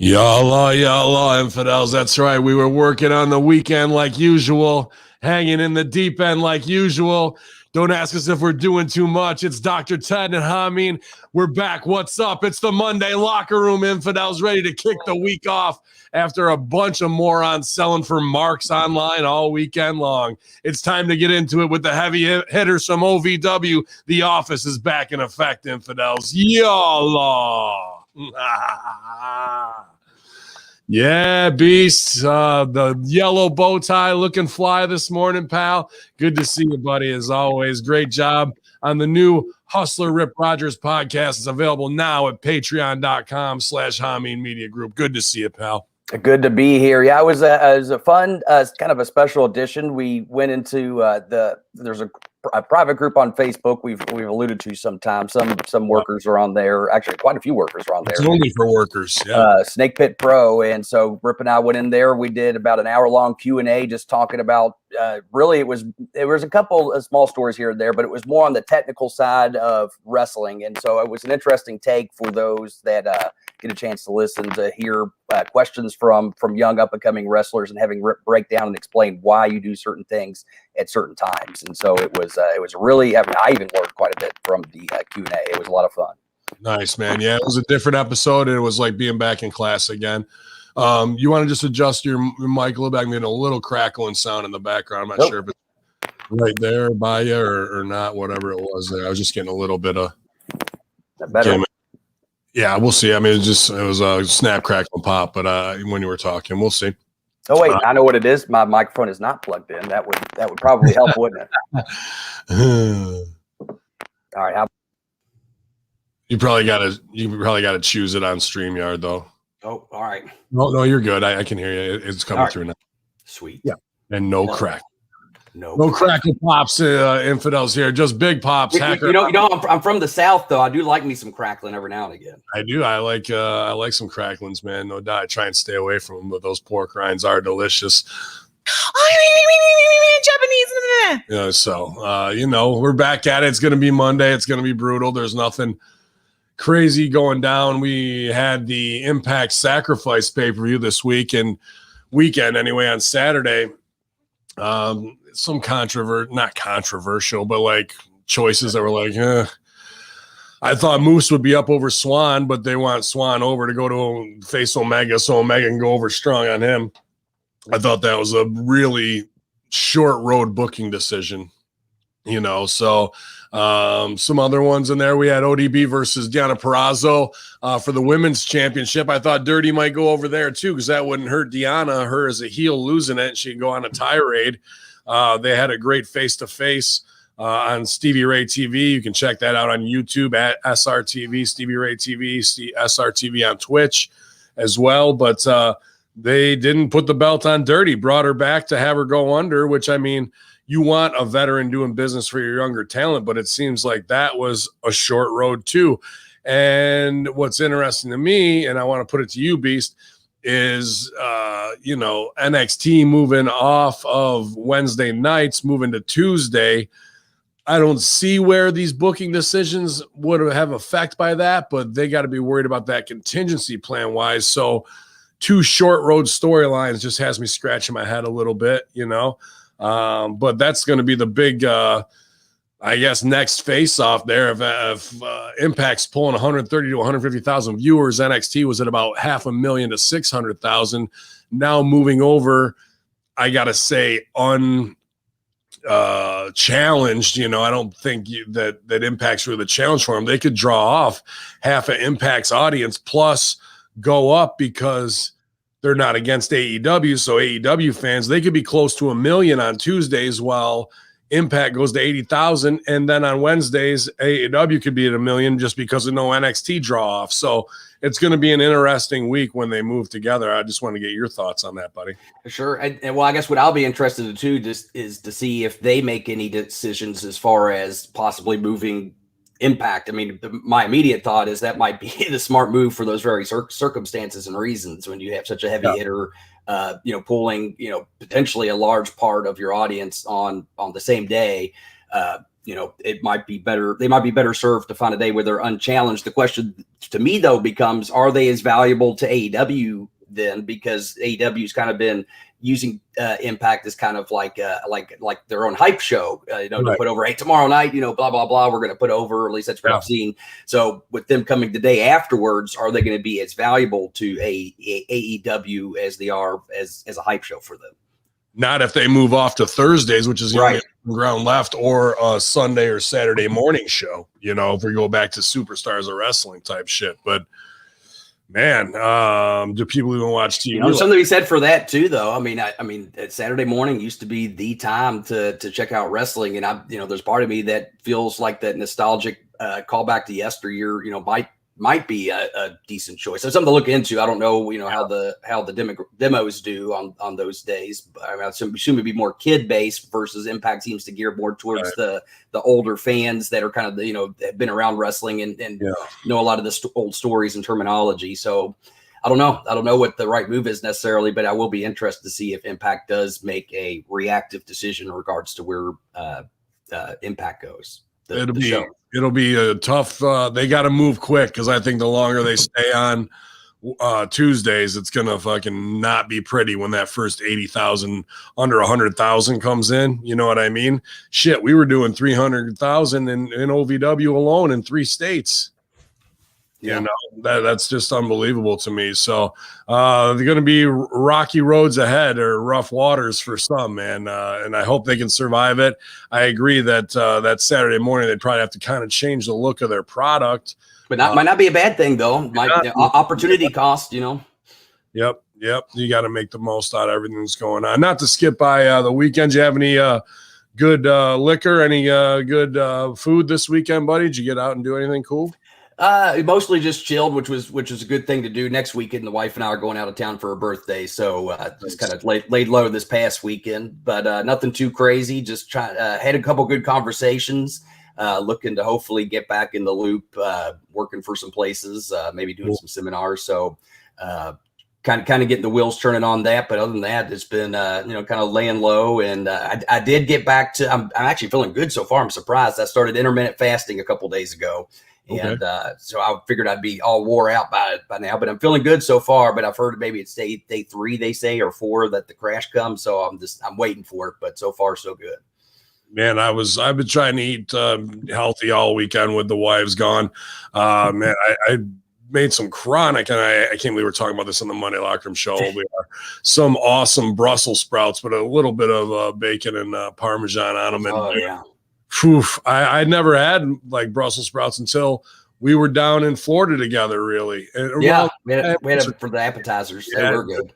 Yalla, infidels. That's right. We were working on the weekend like usual, hanging in the deep end like usual. Don't ask us if we're doing too much. It's Dr. Ted and Hamin. We're back. What's up? It's the Monday locker room, infidels, ready to kick the week off after a bunch of morons selling for marks online all weekend long. It's time to get into it with the heavy hitters from OVW. The Office is back in effect, infidels. Yalla. Yeah, Beast. The yellow bow tie looking fly this morning, pal. Good to see you, buddy, as always. Great job on the new Hustler Rip Rogers podcast. It's available now at patreon.com/Hamin Media Group. Good to see you, pal. Good to be here. Yeah, it was a fun, kind of a special edition. We went into there's a private group on Facebook we've alluded to sometimes. Some workers are on there. Actually, quite a few workers are on there. It's only for workers. Yeah. Snake Pit Pro. And so Rip and I went in there. We did about an hour-long Q&A just talking about really there was a couple of small stories here and there, but it was more on the technical side of wrestling. And so it was an interesting take for those that get a chance to listen to hear questions from young up-and-coming wrestlers and having Rip break down and explain why you do certain things at certain times. And so it was really, I even learned quite a bit from the Q&A. It was a lot of fun. Nice, man. Yeah, it was a different episode, and it was like being back in class again. You want to just adjust your mic a little bit? I'm getting a little crackling sound in the background. I'm not sure if it's right there by you or not, whatever it was there. I was just getting a little bit of that better. Yeah, we'll see. I mean, it was a snap, crackle, pop, but when you were talking, we'll see. Oh wait, I know what it is. My microphone is not plugged in. That would probably help, wouldn't it? All right. You probably gotta choose it on StreamYard though. Oh, all right. No, you're good. I can hear you. It's coming through now. Sweet. Yeah. And no crack. No crackle pops, infidels here. Just big pops. You know, I'm from the South though. I do like me some crackling every now and again. I do. I like some cracklings, man. No doubt. I try and stay away from them, but those pork rinds are delicious. Japanese. So we're back at it. It's gonna be Monday. It's gonna be brutal. There's nothing crazy going down. We had the Impact Sacrifice pay-per-view this weekend anyway on Saturday. Some not controversial, but like choices that were like, I thought Moose would be up over Swan, but they want Swan over to go to face Omega, so Omega can go over strong on him. I thought that was a really short road booking decision, so some other ones in there. We had ODB versus Deonna Purrazzo for the women's championship. I thought Dirty might go over there too, because that wouldn't hurt Deonna. Her as a heel losing it, she can go on a tirade. They had a great face-to-face on Stevie Ray TV. You can check that out on YouTube at SRTV, Stevie Ray TV, SRTV on Twitch as well. But they didn't put the belt on Dirty, brought her back to have her go under, which, I mean, you want a veteran doing business for your younger talent, but it seems like that was a short road too. And what's interesting to me, and I want to put it to you, Beast, is, NXT moving off of Wednesday nights, moving to Tuesday. I don't see where these booking decisions would have effect by that, but they got to be worried about that contingency plan wise. So 2 short road storylines just has me scratching my head a little bit, but that's going to be the big, next face off there. If Impact's pulling 130 to 150,000 viewers, NXT was at about 500,000 to 600,000. Now moving over, I got to say, challenged. I don't think that Impact's really the challenge for them. They could draw off half of Impact's audience plus go up because they're not against AEW. So AEW fans, they could be close to 1 million on Tuesdays while Impact goes to 80,000. And then on Wednesdays, AEW could be at 1 million just because of no NXT draw off. So it's going to be an interesting week when they move together. I just want to get your thoughts on that, buddy. Sure. And well, I guess what I'll be interested in too just is to see if they make any decisions as far as possibly moving Impact. I mean, my immediate thought is that might be the smart move for those very circumstances and reasons when you have such a heavy hitter, pulling, potentially a large part of your audience on the same day. it might be better. They might be better served to find a day where they're unchallenged. The question to me though becomes, are they as valuable to AEW then? Because AEW's kind of been using Impact as kind of like their own hype show, to put over, hey, tomorrow night, blah, blah, blah, we're going to put over, at least that's what I've seen. So with them coming the day afterwards, are they going to be as valuable to AEW as they are as a hype show for them? Not if they move off to Thursdays, which is the only ground left, or a Sunday or Saturday morning show, if we go back to Superstars of Wrestling type shit. But man, do people even watch TV? Something to be said for that too, though. I mean, Saturday morning used to be the time to check out wrestling, and there's part of me that feels like that nostalgic callback to yesteryear, might be a decent choice. So something to look into. I don't know, how the demos do on those days. But I assume it'd be more kid based versus Impact seems to gear more towards the older fans that are kind of have been around wrestling and know a lot of the old stories and terminology. So I don't know what the right move is necessarily, but I will be interested to see if Impact does make a reactive decision in regards to where Impact goes. It'll be a tough. They got to move quick because I think the longer they stay on Tuesdays, it's gonna fucking not be pretty when that first 80,000 under 100,000 comes in. You know what I mean? Shit, we were doing 300,000 in OVW alone in 3 states. Yeah. That's just unbelievable to me. So they're going to be rocky roads ahead, or rough waters for some, man. And I hope they can survive it. I agree that that Saturday morning they'd probably have to kind of change the look of their product. But might not be a bad thing, though. Opportunity cost, Yep. You got to make the most out of everything that's going on. Not to skip by the weekend. Do you have any good liquor, any good food this weekend, buddy? Did you get out and do anything cool? Mostly just chilled, which was a good thing to do. Next weekend, the wife and I are going out of town for her birthday, so just kind of laid low this past weekend, but nothing too crazy. Just had a couple good conversations. Looking to hopefully get back in the loop, working for some places, maybe doing some seminars. So kind of getting the wheels turning on that. But other than that, it's been kind of laying low. And I did get back to. I'm actually feeling good so far. I'm surprised. I started intermittent fasting a couple days ago. And so I figured I'd be all wore out by now, but I'm feeling good so far. But I've heard maybe it's day 3, they say, or 4 that the crash comes. So I'm waiting for it. But so far, so good. Man, I've been trying to eat healthy all weekend with the wives gone. Man, I made some chronic, and I can't believe we're talking about this on the Monday Locker Room show. We are some awesome Brussels sprouts, but a little bit of bacon and Parmesan on them. And I never had like Brussels sprouts until we were down in Florida together, really. And we had them for the appetizers. They were good.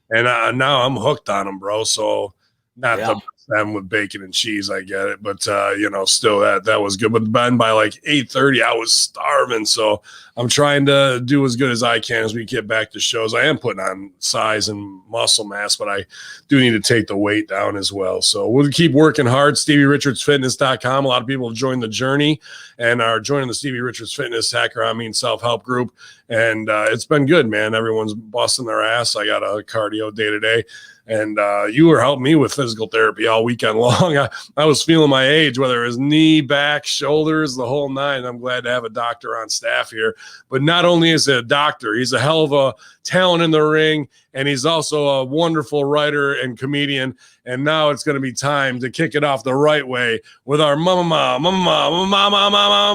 And now I'm hooked on them, bro. So not the them with bacon and cheese, I get it, but still that was good. But then by like 8:30 I was starving, so I'm trying to do as good as I can as we get back to shows. I am putting on size and muscle mass, but I do need to take the weight down as well, so we'll keep working hard. StevieRichardsFitness.com. A lot of people have joined the journey and are joining the Stevie Richards Fitness Hacker Hamin self-help group, and it's been good, man. Everyone's busting their ass. I got a cardio day today. And you were helping me with physical therapy all weekend long. I was feeling my age, whether it was knee, back, shoulders, the whole nine. I'm glad to have a doctor on staff here. But not only is he a doctor, he's a hell of a talent in the ring, and he's also a wonderful writer and comedian. And now it's going to be time to kick it off the right way with our Mama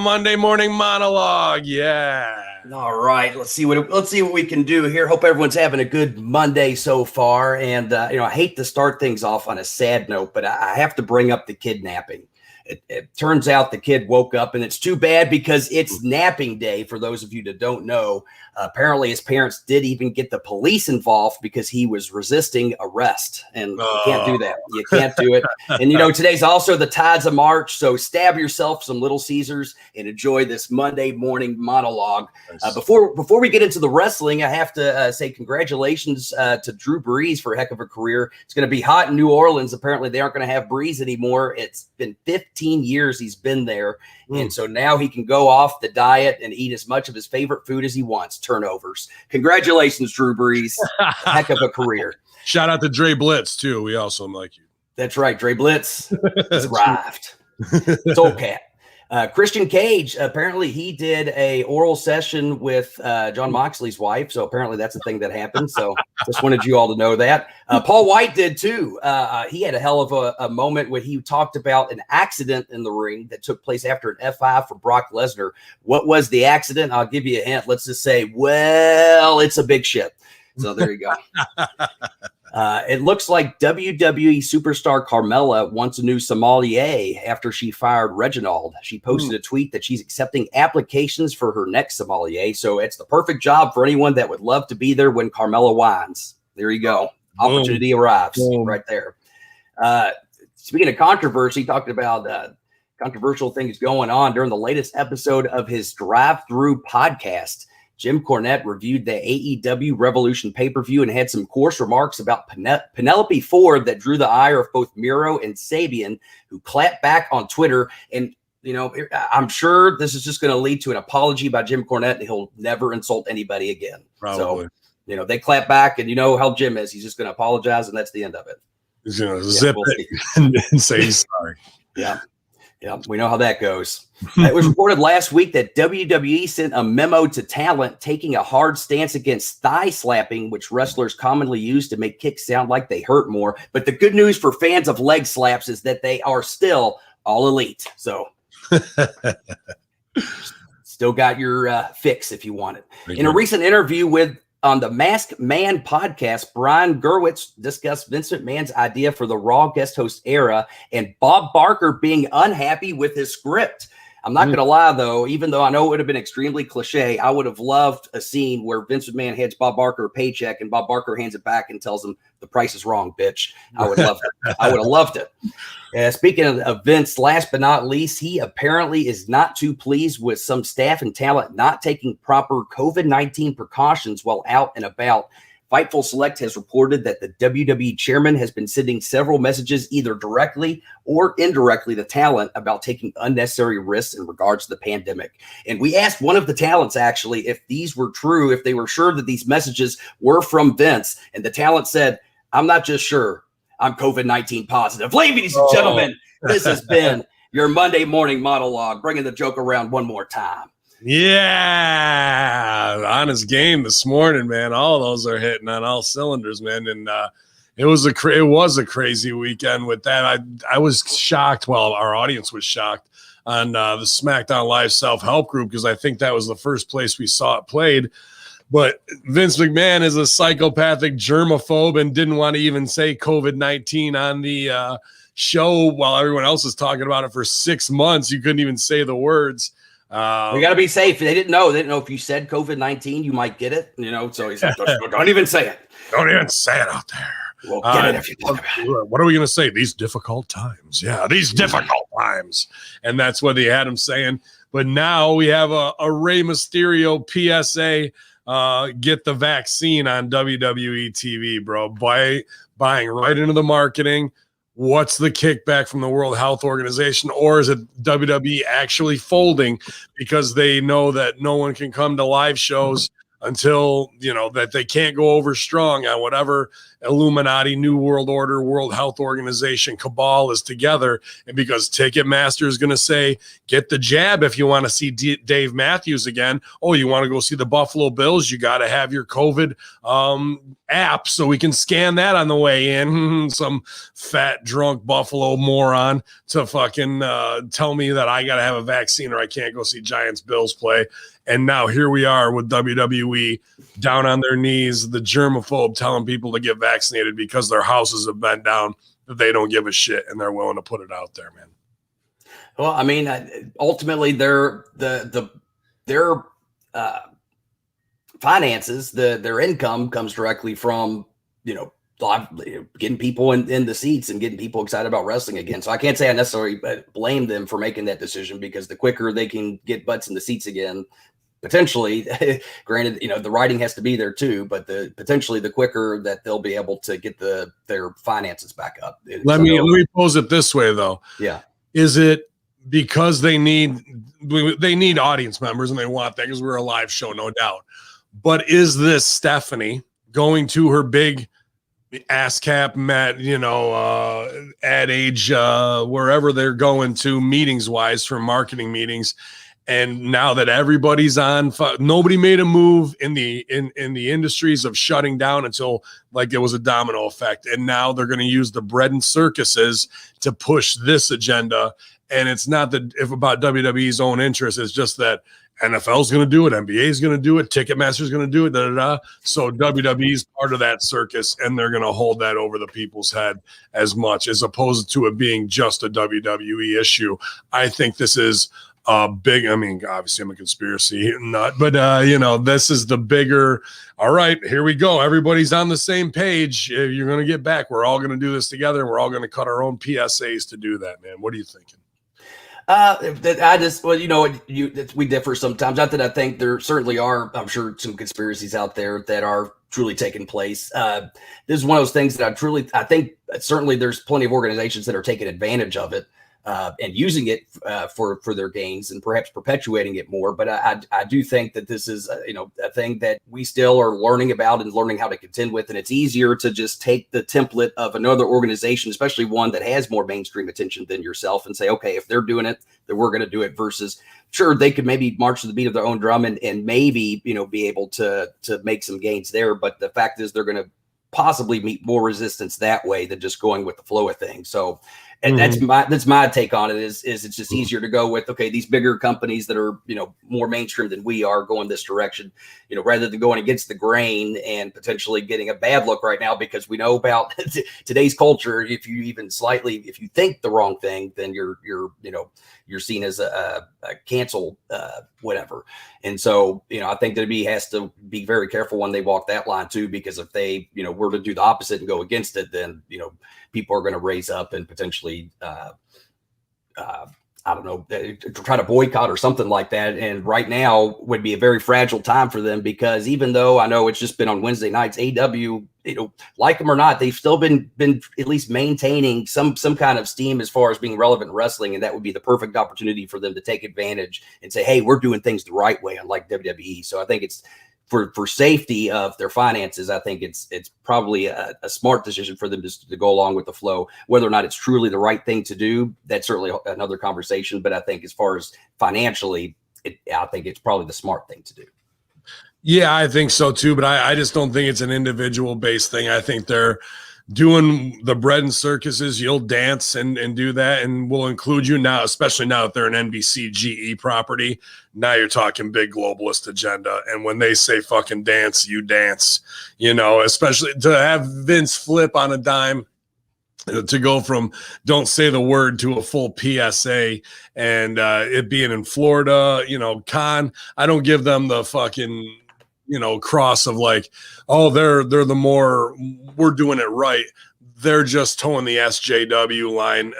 Monday morning monologue. Yeah. All right, let's see what we can do here. Hope everyone's having a good Monday so far. And I hate to start things off on a sad note, but I have to bring up the kidnapping. It turns out the kid woke up, and it's too bad because it's napping day. For those of you that don't know, apparently his parents did even get the police involved because he was resisting arrest, and you can't do that. You can't do it. And today's also the Tides of March, so stab yourself some Little Caesars and enjoy this Monday morning monologue. Nice. Before we get into the wrestling, I have to say congratulations to Drew Brees for a heck of a career. It's going to be hot in New Orleans. Apparently, they aren't going to have Brees anymore. It's been 15 years he's been there. And so now he can go off the diet and eat as much of his favorite food as he wants, turnovers. Congratulations, Drew Brees. Heck of a career. Shout out to Dre Blitz, too. We also like you. That's right. Dre Blitz has arrived. It's old cat. Christian Cage, apparently he did a oral session with John Moxley's wife. So apparently that's a thing that happened. So just wanted you all to know that. Paul White did too. He had a hell of a moment where he talked about an accident in the ring that took place after an F5 for Brock Lesnar. What was the accident? I'll give you a hint. Let's just say, well, it's a big ship. So there you go. It looks like WWE superstar Carmella wants a new sommelier after she fired Reginald. She posted a tweet that she's accepting applications for her next sommelier. So it's the perfect job for anyone that would love to be there when Carmella wines. There you go. Opportunity arrives right there. Speaking of controversy, talking about controversial things going on during the latest episode of his Drive-Through podcast. Jim Cornette reviewed the AEW Revolution pay-per-view and had some coarse remarks about Penelope Ford that drew the ire of both Miro and Sabian, who clapped back on Twitter. And, you know, I'm sure this is just going to lead to an apology by Jim Cornette, and he'll never insult anybody again. Probably. So, you know, they clap back, and you know how Jim is. He's just going to apologize, and that's the end of it. He's going to zip it and say he's sorry. Yeah. Yeah, we know how that goes. It was reported last week that WWE sent a memo to talent taking a hard stance against thigh slapping, which wrestlers commonly use to make kicks sound like they hurt more. But the good news for fans of leg slaps is that they are still all elite. So still got your fix if you want it. In a recent interview on the Masked Man podcast, Brian Gerwitz discussed Vince McMahon's idea for the Raw guest host era and Bob Barker being unhappy with his script. I'm not going to lie, though, even though I know it would have been extremely cliche, I would have loved a scene where Vince McMahon hands Bob Barker a paycheck and Bob Barker hands it back and tells him the price is wrong, bitch. I would love it. I would have loved it. Speaking of Vince, last but not least, he apparently is not too pleased with some staff and talent not taking proper COVID-19 precautions while out and about. Fightful Select has reported that the WWE chairman has been sending several messages either directly or indirectly to talent about taking unnecessary risks in regards to the pandemic. And we asked one of the talents, actually, if these were true, if they were sure that these messages were from Vince. And the talent said, I'm not just sure. I'm COVID-19 positive. Ladies and gentlemen, this has been your Monday morning monologue, bringing the joke around one more time. Yeah, on his game this morning, man. All those are hitting on all cylinders, man. And it was a crazy weekend with that. I was shocked. Well, our audience was shocked on the SmackDown Live self-help group because I think that was the first place we saw it played. But Vince McMahon is a psychopathic germaphobe and didn't want to even say COVID-19 on the show while everyone else was talking about it for 6 months. You couldn't even say the words. We got to be safe. They didn't know if you said COVID-19, you might get it. You know, so he's like, don't even say it. Don't even say it out there. We'll get it if you talk about it. What are we going to say? These difficult times. Yeah, these difficult times. And that's what they had him saying. But now we have a Rey Mysterio PSA. Get the vaccine on WWE TV, bro. Buying right into the marketing. What's the kickback from the World Health Organization? Or is it WWE actually folding because they know that no one can come to live shows until, you know, that they can't go over strong on whatever Illuminati, New World Order, World Health Organization cabal is together. And because Ticketmaster is going to say, get the jab if you want to see Dave Matthews again. Oh, you want to go see the Buffalo Bills? You got to have your COVID app so we can scan that on the way in. Some fat, drunk Buffalo moron to fucking tell me that I got to have a vaccine or I can't go see Giants Bills play. And now here we are with WWE down on their knees, the germaphobe telling people to get vaccinated because their houses have been down, that they don't give a shit and they're willing to put it out there, man. Well, I mean, ultimately their finances, their income comes directly from, you know, getting people in the seats and getting people excited about wrestling again. So I can't say I necessarily blame them for making that decision, because the quicker they can get butts in the seats again, potentially, granted, you know, the writing has to be there too, but potentially the quicker that they'll be able to get their finances back up. Let me pose it this way though. Yeah. Is it because they need audience members and they want that because we're a live show, no doubt. But is this Stephanie going to her big ASCAP, Met, Ad Age, wherever they're going to meetings wise for marketing meetings. And now that everybody's on, nobody made a move in the industries of shutting down until like it was a domino effect. And now they're going to use the bread and circuses to push this agenda. And it's not that if about WWE's own interest, it's just that NFL's going to do it, NBA's going to do it, Ticketmaster's going to do it, So WWE's part of that circus, and they're going to hold that over the people's head as much, as opposed to it being just a WWE issue. I think this is big. I mean, obviously I'm a conspiracy nut, but this is the bigger. All right, here we go. Everybody's on the same page. You're going to get back. We're all going to do this together. And we're all going to cut our own PSAs to do that, man. What are you thinking? We differ sometimes. Not that I think there certainly are, I'm sure, some conspiracies out there that are truly taking place. This is one of those things that I think certainly there's plenty of organizations that are taking advantage of it. And using it for their gains and perhaps perpetuating it more. But I do think that this is, a thing that we still are learning about and learning how to contend with. And it's easier to just take the template of another organization, especially one that has more mainstream attention than yourself, and say, okay, if they're doing it, then we're going to do it, versus sure, they could maybe march to the beat of their own drum and maybe, be able to make some gains there. But the fact is they're going to possibly meet more resistance that way than just going with the flow of things. So, and that's my take on it is it's just easier to go with, okay, these bigger companies that are, more mainstream than we are going this direction, rather than going against the grain and potentially getting a bad look right now, because we know about today's culture. If you think the wrong thing, then you're seen as a cancel, whatever. And so, I think WWE has to be very careful when they walk that line too, because if they, were to do the opposite and go against it, then, people are going to raise up and potentially, try to boycott or something like that. And right now would be a very fragile time for them, because even though I know it's just been on Wednesday nights, AEW, like them or not, they've still been at least maintaining some kind of steam as far as being relevant in wrestling. And that would be the perfect opportunity for them to take advantage and say, hey, we're doing things the right way, unlike WWE. So I think it's for safety of their finances. I think it's probably a smart decision for them to go along with the flow. Whether or not it's truly the right thing to do, that's certainly another conversation. But I think as far as financially, I think it's probably the smart thing to do. Yeah, I think so too, but I just don't think it's an individual based thing. I think they're doing the bread and circuses. You'll dance and do that, and we'll include you now, especially now that they're an NBC GE property. Now you're talking big globalist agenda. And when they say fucking dance, you dance, especially to have Vince flip on a dime, to go from don't say the word to a full PSA, and it being in Florida, Con, I don't give them the fucking, cross of like, oh, they're the more, we're doing it right. They're just towing the SJW line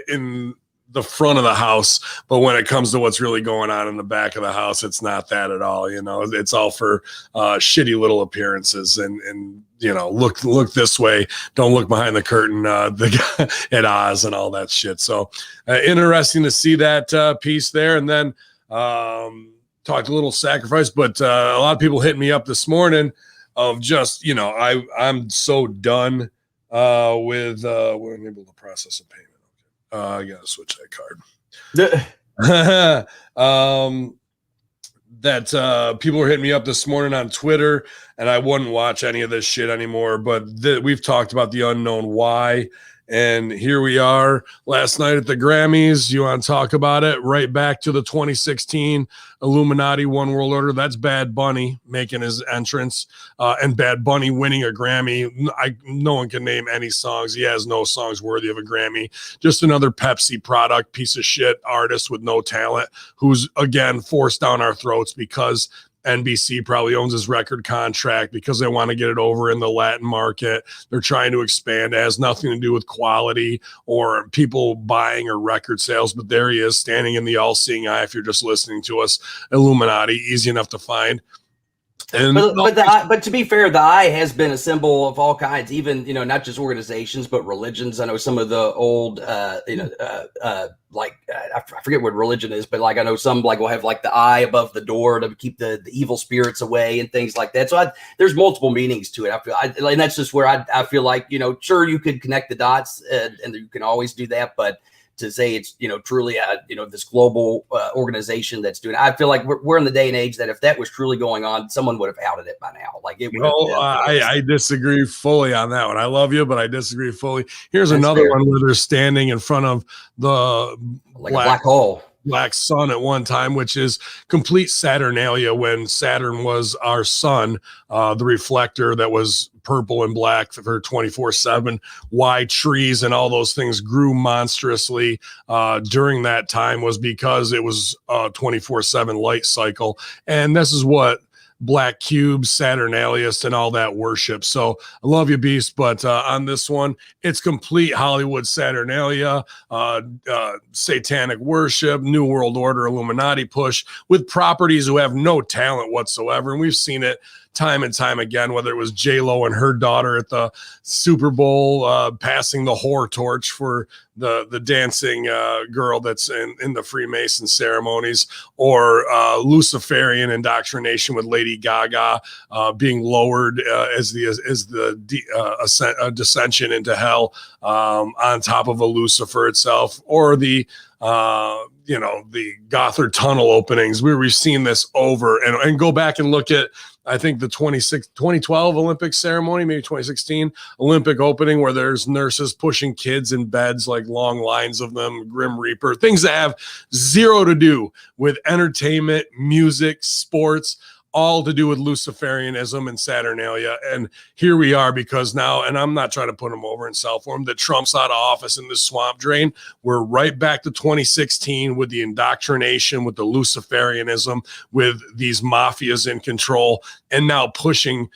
in the front of the house. But when it comes to what's really going on in the back of the house, it's not that at all. It's all for shitty little appearances and look this way. Don't look behind the curtain at Oz and all that shit. So interesting to see that piece there. And then talked a little sacrifice, but a lot of people hit me up this morning of just, I'm so done with we're unable to process a payment. I gotta switch that card. That people were hitting me up this morning on Twitter, and I wouldn't watch any of this shit anymore, but we've talked about the unknown why. And here we are last night at the Grammys. You want to talk about it? Right back to the 2016 Illuminati One World Order. That's Bad Bunny making his entrance, and Bad Bunny winning a Grammy. No one can name any songs. He has no songs worthy of a Grammy. Just another Pepsi product, piece of shit artist with no talent, who's, again, forced down our throats because NBC probably owns his record contract, because they want to get it over in the Latin market. They're trying to expand. It has nothing to do with quality or people buying or record sales, but there he is standing in the all-seeing eye. If you're just listening to us, Illuminati, easy enough to find. And but to be fair, the eye has been a symbol of all kinds, even, not just organizations, but religions. I know some of the old, I forget what religion is, but like I know some like will have like the eye above the door to keep the evil spirits away and things like that. So there's multiple meanings to it. And that's just where I feel like, sure, you could connect the dots and you can always do that, but to say it's, truly, this global organization that's doing it. I feel like we're in the day and age that if that was truly going on, someone would have outed it by now. Like it. I disagree fully on that one. I love you, but I disagree fully. Here's another one where they're standing in front of the black hole. Black sun at one time, which is complete Saturnalia when Saturn was our sun, the reflector that was purple and black for 24/7. Why trees and all those things grew monstrously during that time was because it was a 24/7 light cycle. And this is what black cubes, Saturnalius, and all that worship. So I love you, Beast, but on this one, it's complete Hollywood Saturnalia, satanic worship, New World Order, Illuminati push with properties who have no talent whatsoever. And we've seen it time and time again, whether it was J-Lo and her daughter at the Super Bowl passing the whore torch for the dancing girl that's in the Freemason ceremonies, or Luciferian indoctrination with Lady Gaga being lowered as the descension into hell on top of a Lucifer itself, or the Gothard tunnel openings. We've seen this over and go back and look at, I think, the 2012 Olympic ceremony, maybe 2016 Olympic opening, where there's nurses pushing kids in beds, like long lines of them, Grim Reaper, things that have zero to do with entertainment, music, sports, all to do with Luciferianism and Saturnalia. And here we are, because now, and I'm not trying to put him over in self form, that Trump's out of office in this swamp drain. We're right back to 2016 with the indoctrination, with the Luciferianism, with these mafias in control, and now pushing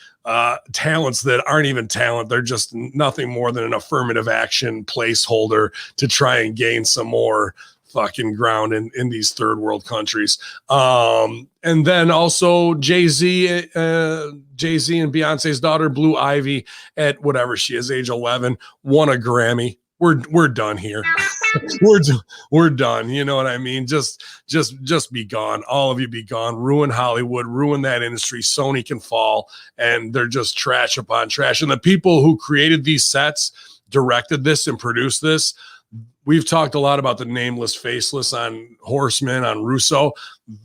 talents that aren't even talent. They're just nothing more than an affirmative action placeholder to try and gain some more fucking ground in these third world countries. And then also Jay-Z and Beyonce's daughter, Blue Ivy, at whatever she is, age 11, won a Grammy. We're done here. we're done. You know what I mean? Just be gone. All of you be gone. Ruin Hollywood, ruin that industry. Sony can fall, and they're just trash upon trash. And the people who created these sets, directed this, and produced this, we've talked a lot about the nameless, faceless on Horseman, on Russo.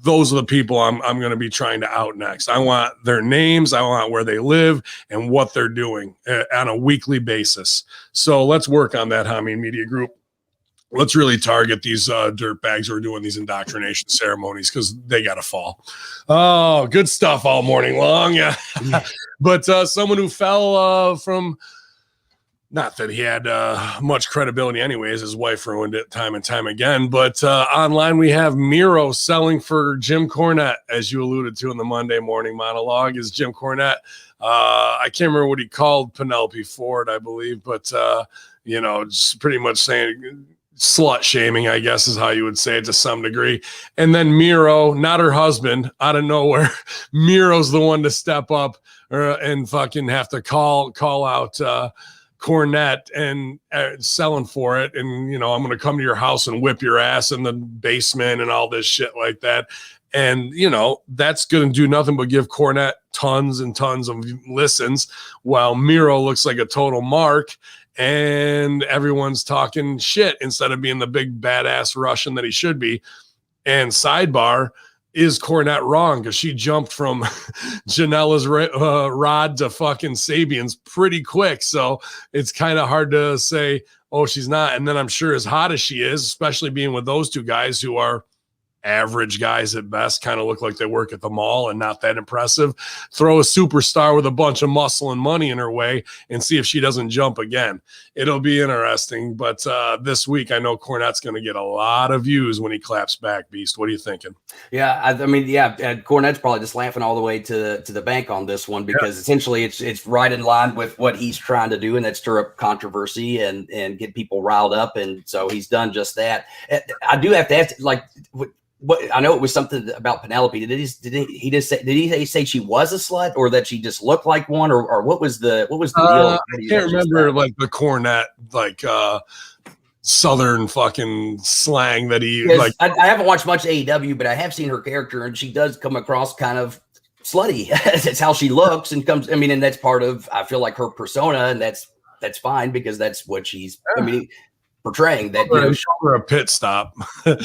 Those are the people I'm going to be trying to out next. I want their names. I want where they live and what they're doing on a weekly basis. So let's work on that, Hamin Media Group. Let's really target these dirtbags who are doing these indoctrination ceremonies, because they got to fall. Oh, good stuff all morning long. Yeah. But someone who fell from... Not that he had much credibility anyways. His wife ruined it time and time again. But online we have Miro selling for Jim Cornette, as you alluded to in the Monday morning monologue, is Jim Cornette. I can't remember what he called Penelope Ford, I believe. But, just pretty much saying slut shaming, I guess is how you would say it to some degree. And then Miro, not her husband, out of nowhere, Miro's the one to step up and fucking have to call out Cornette and selling for it. And, I'm going to come to your house and whip your ass in the basement and all this shit like that. And, that's going to do nothing but give Cornette tons and tons of listens, while Miro looks like a total mark and everyone's talking shit instead of being the big badass Russian that he should be. And sidebar, is Cornette wrong? Because she jumped from Janela's rod to fucking Sabian's pretty quick. So it's kind of hard to say, oh, she's not. And then I'm sure as hot as she is, especially being with those two guys who are average guys at best, kind of look like they work at the mall and not that impressive, throw a superstar with a bunch of muscle and money in her way and see if she doesn't jump again. It'll be interesting. But this week, I know Cornette's going to get a lot of views when he claps back, Beast. What are you thinking? Yeah, Cornette's probably just laughing all the way to the bank on this one, because essentially it's right in line with what he's trying to do, and that's stir up controversy and get people riled up. And so he's done just that. I do have to ask, But I know it was something about Penelope. Did he say she was a slut, or that she just looked like one, or what was the deal? I can't remember like the Cornette, like Southern fucking slang that he like. I haven't watched much AEW, but I have seen her character, and she does come across kind of slutty. It's how she looks and comes. I mean, and that's part of, I feel like, her persona, and that's fine because that's what she's. I mean, portraying that, you know, for a pit stop, which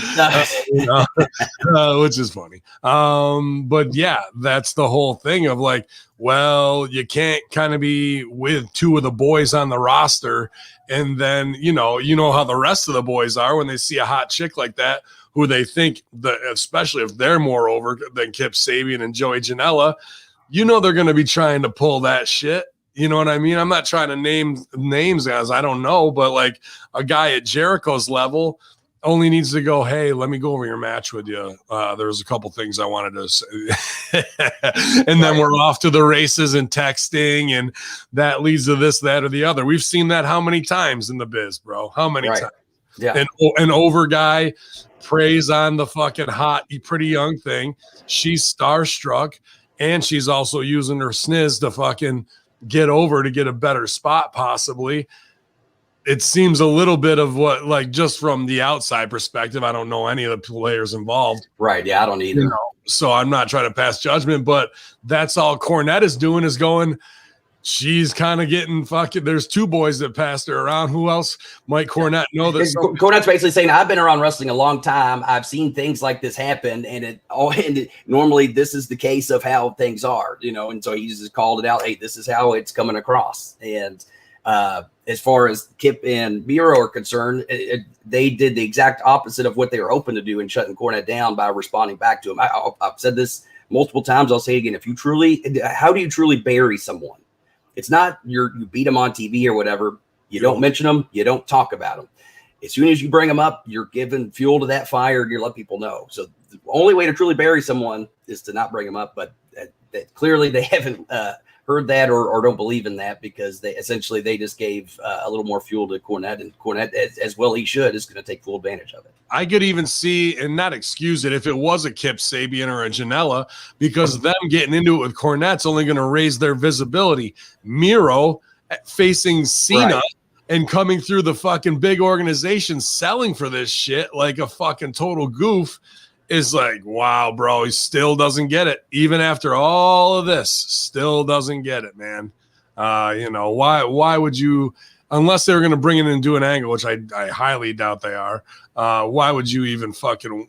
is funny. But yeah, that's the whole thing of like, well, you can't kind of be with two of the boys on the roster, and then you know how the rest of the boys are when they see a hot chick like that, who they think that, especially if they're more over than Kip Sabian and Joey Janela, they're going to be trying to pull that shit. You know what I mean? I'm not trying to name names, as I don't know, but like a guy at Jericho's level only needs to go, hey, let me go over your match with you. There's a couple things I wanted to say. And then we're off to the races and texting, and that leads to this, that, or the other. We've seen that how many times in the biz, bro? How many times? Yeah. An over guy preys on the fucking hot, pretty young thing. She's starstruck, and she's also using her sniz to fucking get over to get a better spot, possibly. It seems a little bit of what, like, just from the outside perspective, I don't know any of the players involved. Right. Yeah, I don't either. So I'm not trying to pass judgment, but that's all Cornette is doing, is going, she's kind of getting fucking, there's two boys that passed her around. Who else might Cornette know this? Cornette's basically saying, I've been around wrestling a long time. I've seen things like this happen, and normally this is the case of how things are, and so he just called it out. Hey, this is how it's coming across. And as far as Kip and Miro are concerned, they did the exact opposite of what they were hoping to do in shutting Cornette down by responding back to him. I've said this multiple times. I'll say it again. How do you truly bury someone? It's not you beat them on TV or whatever. You don't mention them. You don't talk about them. As soon as you bring them up, you're giving fuel to that fire, and you let people know. So the only way to truly bury someone is to not bring them up. But that clearly they haven't heard that or don't believe in that, because they just gave a little more fuel to Cornette, and Cornette, as well he should, is going to take full advantage of it. I could even see, and not excuse it, if it was a Kip Sabian or a Janela, because them getting into it with Cornette's only going to raise their visibility. Miro facing Cena and coming through the fucking big organization selling for this shit like a fucking total goof is like, wow, bro, he still doesn't get it. Even after all of this, still doesn't get it, man. Why would you, unless they were going to bring it in and do an angle, which I highly doubt they are, why would you even fucking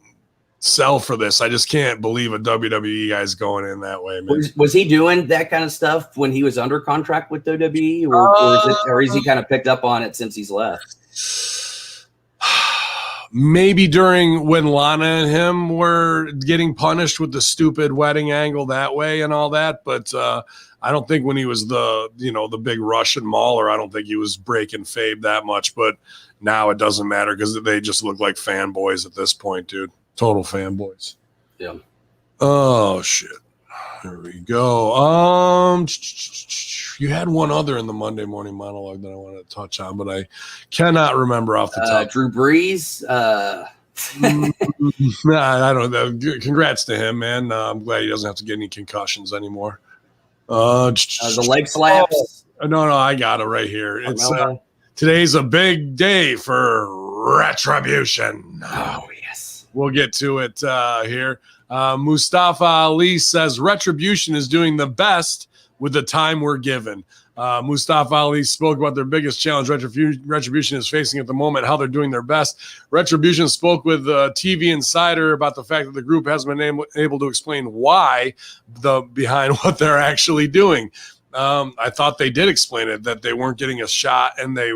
sell for this? I just can't believe a WWE guy's going in that way, man. Was he doing that kind of stuff when he was under contract with WWE, or is he kind of picked up on it since he's left? Maybe during when Lana and him were getting punished with the stupid wedding angle that way and all that, but I don't think when he was the big Russian mauler, I don't think he was breaking Fabe that much. But now it doesn't matter because they just look like fanboys at this point, dude. Total fanboys. Yeah. Oh shit. Here we go. You had one other in the Monday morning monologue that I wanted to touch on, but I cannot remember off the top. Drew Brees. I don't know. Congrats to him, man. I'm glad he doesn't have to get any concussions anymore. The leg slaps. No, I got it right here. It's today's a big day for Retribution. Oh yes, we'll get to it here. Mustafa Ali says Retribution is doing the best with the time we're given. Mustafa Ali spoke about their biggest challenge Retribution is facing at the moment, how they're doing their best. Retribution spoke with TV Insider about the fact that the group hasn't been able to explain why behind what they're actually doing. I thought they did explain it, that they weren't getting a shot and they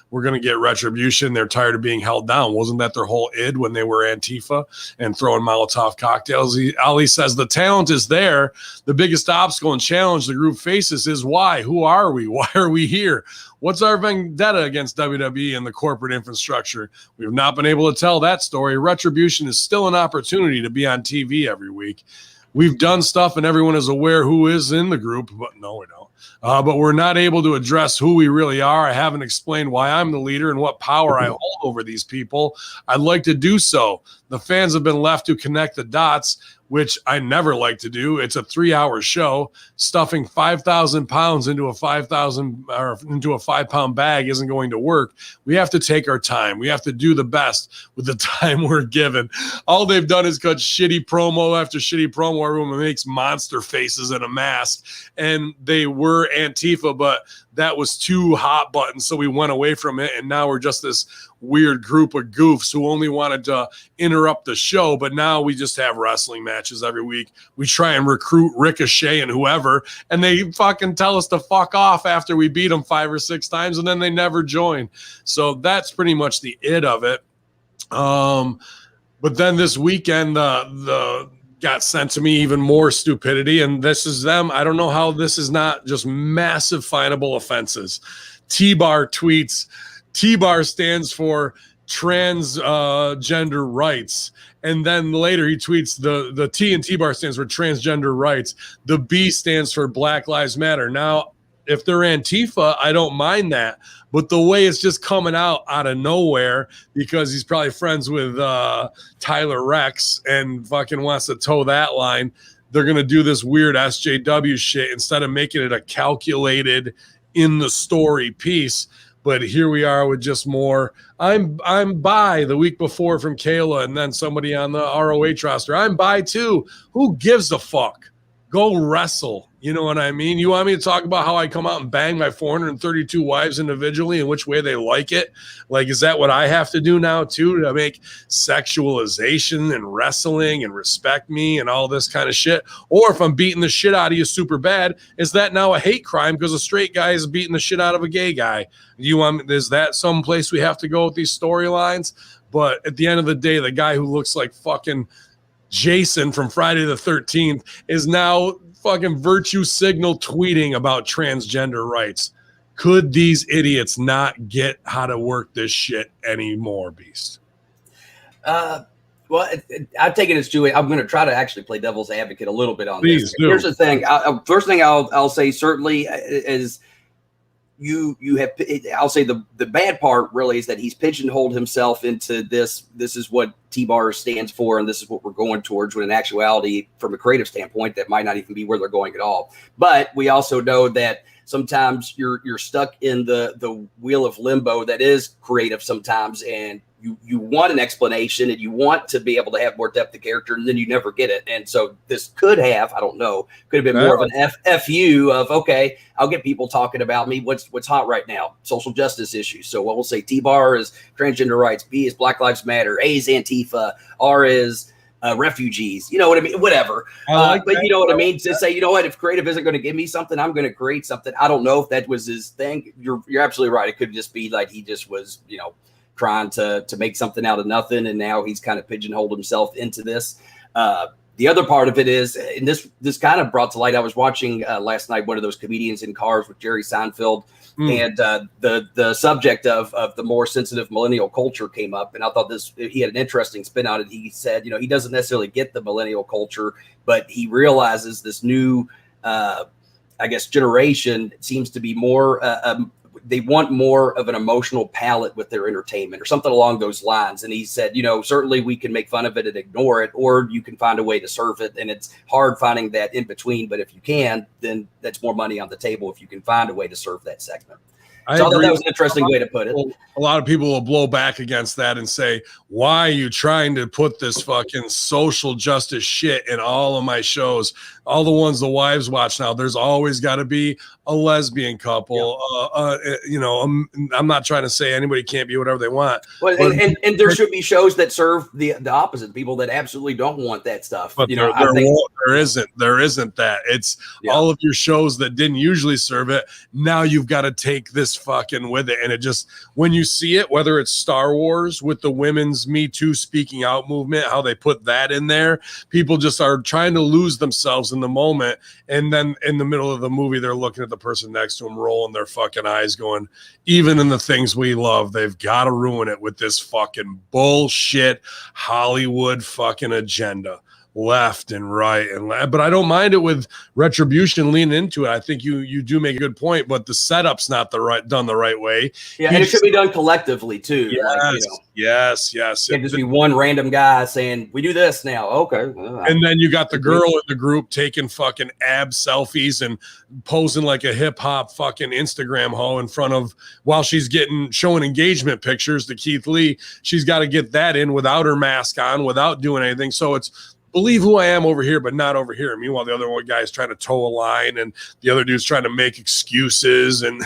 were going to get Retribution. They're tired of being held down. Wasn't that their whole id when they were Antifa and throwing Molotov cocktails? Ali says the talent is there. The biggest obstacle and challenge the group faces is why? Who are we? Why are we here? What's our vendetta against WWE and the corporate infrastructure? We have not been able to tell that story. Retribution is still an opportunity to be on TV every week. We've done stuff and everyone is aware who is in the group, but no, we don't. But we're not able to address who we really are. I haven't explained why I'm the leader and what power I hold over these people. I'd like to do so. The fans have been left to connect the dots, which I never like to do. It's a 3-hour show. Stuffing 5,000 pounds into a 5-pound bag isn't going to work. We have to take our time. We have to do the best with the time we're given. All they've done is cut shitty promo after shitty promo. Everyone makes monster faces and a mask, and they were Antifa, but that was too hot button, so we went away from it, and now we're just this weird group of goofs who only wanted to interrupt the show. But now we just have wrestling matches every week. We try and recruit Ricochet and whoever, and they fucking tell us to fuck off after we beat them 5 or 6 times, and then they never join. So that's pretty much the it of it. But then this weekend, the got sent to me even more stupidity, and this is them. I don't know how this is not just massive finable offenses. T-Bar tweets, T-Bar stands for transgender rights. And then later he tweets the T in T-Bar stands for transgender rights. The B stands for Black Lives Matter. Now, if they're Antifa, I don't mind that. But the way it's just coming out of nowhere, because he's probably friends with Tyler Rex and fucking wants to toe that line, they're going to do this weird SJW shit instead of making it a calculated in the story piece. But here we are with just more. I'm bi the week before from Kayla, and then somebody on the ROH roster. I'm bi too. Who gives a fuck? Go wrestle. You know what I mean? You want me to talk about how I come out and bang my 432 wives individually and which way they like it? Like, is that what I have to do now too, to make sexualization and wrestling and respect me and all this kind of shit? Or if I'm beating the shit out of you super bad, is that now a hate crime because a straight guy is beating the shit out of a gay guy? Is that someplace we have to go with these storylines? But at the end of the day, the guy who looks like fucking Jason from Friday the 13th is now fucking virtue signal tweeting about transgender rights. Could these idiots not get how to work this shit anymore, Beast? Well, I take it as Chewy. I'm going to try to actually play devil's advocate a little bit on Please this. do. Here's the thing. First thing I'll say certainly is you have. I'll say the bad part really is that he's pigeonholed himself into this. This is what T-Bar stands for, and this is what we're going towards. When in actuality, from a creative standpoint, that might not even be where they're going at all. But we also know that sometimes you're stuck in the wheel of limbo that is creative sometimes, and you want an explanation and you want to be able to have more depth of character, and then you never get it. And so this could have, I don't know, could have been more of an FU of, okay, I'll get people talking about me. What's hot right now? Social justice issues. So what we'll say, T-Bar is transgender rights, B is Black Lives Matter, A is Antifa, R is refugees, you know what I mean? Whatever. But you know what I mean? To say, you know what, if creative isn't going to give me something, I'm going to create something. I don't know if that was his thing. You're absolutely right. It could just be like he just was, trying to make something out of nothing, and now he's kind of pigeonholed himself into this. The other part of it is, and this kind of brought to light, I was watching last night one of those comedians in cars with Jerry Seinfeld, and the subject of the more sensitive millennial culture came up, and I thought he had an interesting spin on it. He said, he doesn't necessarily get the millennial culture, but he realizes this new, generation seems to be more they want more of an emotional palette with their entertainment or something along those lines. And he said, certainly we can make fun of it and ignore it, or you can find a way to serve it. And it's hard finding that in between. But if you can, then that's more money on the table if you can find a way to serve that segment. So I thought that was an interesting way to put it. A lot of people will blow back against that and say, why are you trying to put this fucking social justice shit in all of my shows? All the ones the wives watch now, there's always got to be a lesbian couple. Yeah. I'm not trying to say anybody can't be whatever they want. Well, and there should be shows that serve the opposite, people that absolutely don't want that stuff. But there isn't that. It's all of your shows that didn't usually serve it. Now you've got to take this fucking with it. And it just, when you see it, whether it's Star Wars with the women's Me Too speaking out movement, how they put that in there, people just are trying to lose themselves in the moment. And then in the middle of the movie, they're looking at the person next to them, rolling their fucking eyes going, even in the things we love, they've got to ruin it with this fucking bullshit Hollywood fucking agenda. left and right but I don't mind it with Retribution leaning into it. I think you do make a good point, but the setup's not done the right way. Yeah, and it should be done collectively too. Yes. It can't just be one random guy saying we do this now. Okay, and then you got the girl in the group taking fucking ab selfies and posing like a hip hop fucking Instagram hoe in front of while she's showing engagement pictures to Keith Lee. She's got to get that in without her mask on, without doing anything. So it's believe who I am over here, but not over here. Meanwhile, the other guy is trying to toe a line, and the other dude's trying to make excuses. And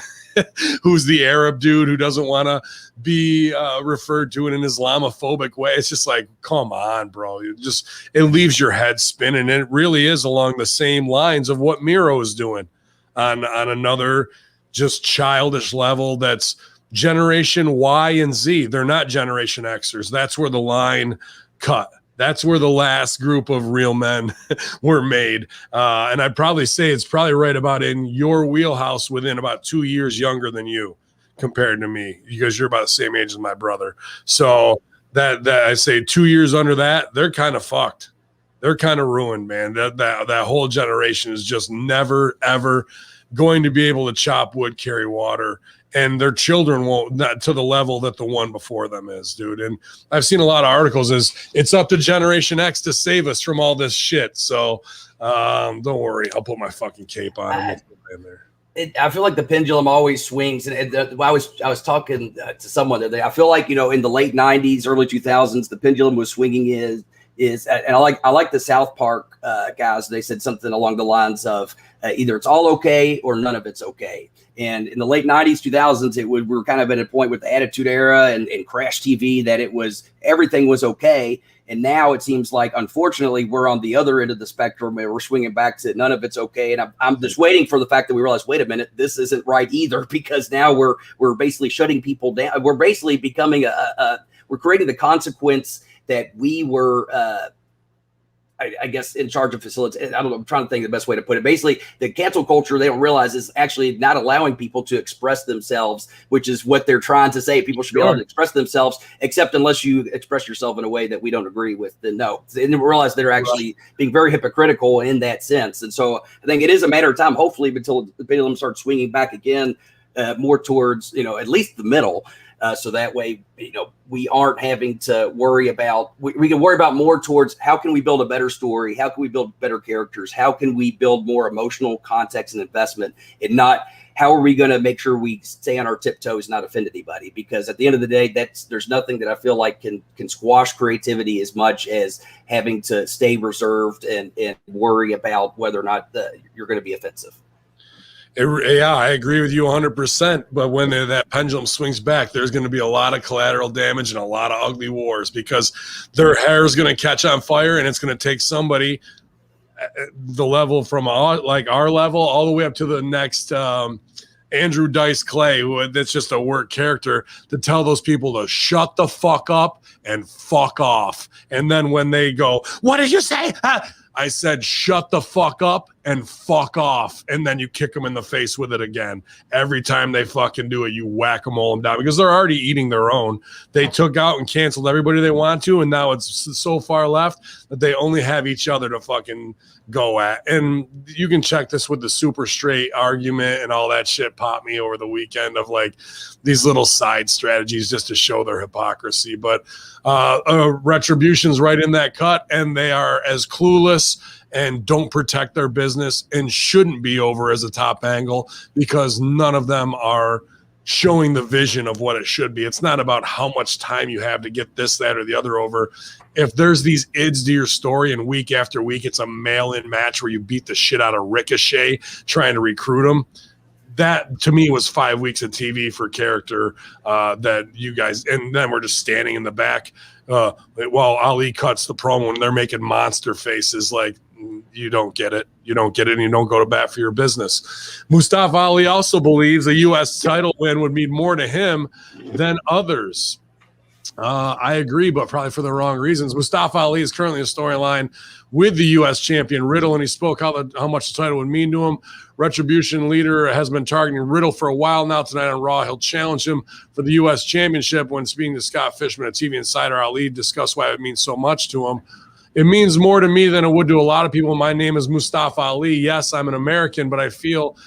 who's the Arab dude who doesn't want to be referred to in an Islamophobic way? It's just like, come on, bro. It leaves your head spinning. And it really is along the same lines of what Miro is doing on another just childish level. That's Generation Y and Z. They're not Generation Xers. That's where the line cut. That's where the last group of real men were made. And I'd probably say it's probably right about in your wheelhouse within about 2 years younger than you compared to me, because you're about the same age as my brother. So that I say 2 years under that, they're kind of fucked. They're kind of ruined, man. That whole generation is just never, ever going to be able to chop wood, carry water, and their children won't, not to the level that the one before them is, dude. And I've seen a lot of articles as it's up to Generation X to save us from all this shit. So don't worry, I'll put my fucking cape on and in there. I feel like the pendulum always swings, and I was talking to someone the other day. I feel like, in the late '90s, early 2000s, the pendulum was swinging and I like the South Park guys. They said something along the lines of either it's all okay or none of it's okay. And in the late 90s, 2000s, we were kind of at a point with the Attitude Era and Crash TV that everything was okay. And now it seems like, unfortunately, we're on the other end of the spectrum and we're swinging back to none of it's okay. And I'm just waiting for the fact that we realize, wait a minute, this isn't right either, because now we're basically shutting people down. We're basically becoming we're creating the consequence that we were, I guess, in charge of facilitating. I don't know, I'm trying to think of the best way to put it. Basically, the cancel culture, they don't realize, is actually not allowing people to express themselves, which is what they're trying to say. People should be able to express themselves, except unless you express yourself in a way that we don't agree with, then no. And realize they're actually being very hypocritical in that sense. And so I think it is a matter of time, hopefully, until the pendulum starts swinging back again, more towards, at least the middle. So that way, we aren't having to worry about, we can worry about more towards how can we build a better story? How can we build better characters? How can we build more emotional context and investment, and not how are we going to make sure we stay on our tiptoes, not offend anybody? Because at the end of the day, there's nothing that I feel like can squash creativity as much as having to stay reserved and worry about whether or not you're going to be offensive. Yeah, I agree with you 100%. But when that pendulum swings back, there's going to be a lot of collateral damage and a lot of ugly wars, because their hair is going to catch on fire, and it's going to take somebody the level from our level all the way up to the next Andrew Dice Clay, that's just a work character, to tell those people to shut the fuck up and fuck off. And then when they go, what did you say? I said, shut the fuck up and fuck off. And then you kick them in the face with it again. Every time they fucking do it, you whack them all down, because they're already eating their own. They took out and canceled everybody they want to, and now it's so far left that they only have each other to fucking go at. And you can check this with the super straight argument and all that shit popped me over the weekend of like these little side strategies just to show their hypocrisy. But Retribution's right in that cut, and they are as clueless and don't protect their business and shouldn't be over as a top angle, because none of them are showing the vision of what it should be. It's not about how much time you have to get this, that, or the other over. If there's these ids to your story and week after week it's a mail-in match where you beat the shit out of Ricochet trying to recruit him, that to me was 5 weeks of TV for character that you guys, and then we're just standing in the back while Ali cuts the promo and they're making monster faces like, you don't get it. You don't get it, and you don't go to bat for your business. Mustafa Ali also believes a U.S. title win would mean more to him than others. I agree, but probably for the wrong reasons. Mustafa Ali is currently a storyline with the U.S. champion Riddle, and he spoke how much the title would mean to him. Retribution leader has been targeting Riddle for a while now. Tonight on Raw, he'll challenge him for the U.S. championship. When speaking to Scott Fishman at TV Insider, Ali discussed why it means so much to him. it means more to me than it would to a lot of people. My name is Mustafa Ali. Yes, I'm an American, but I feel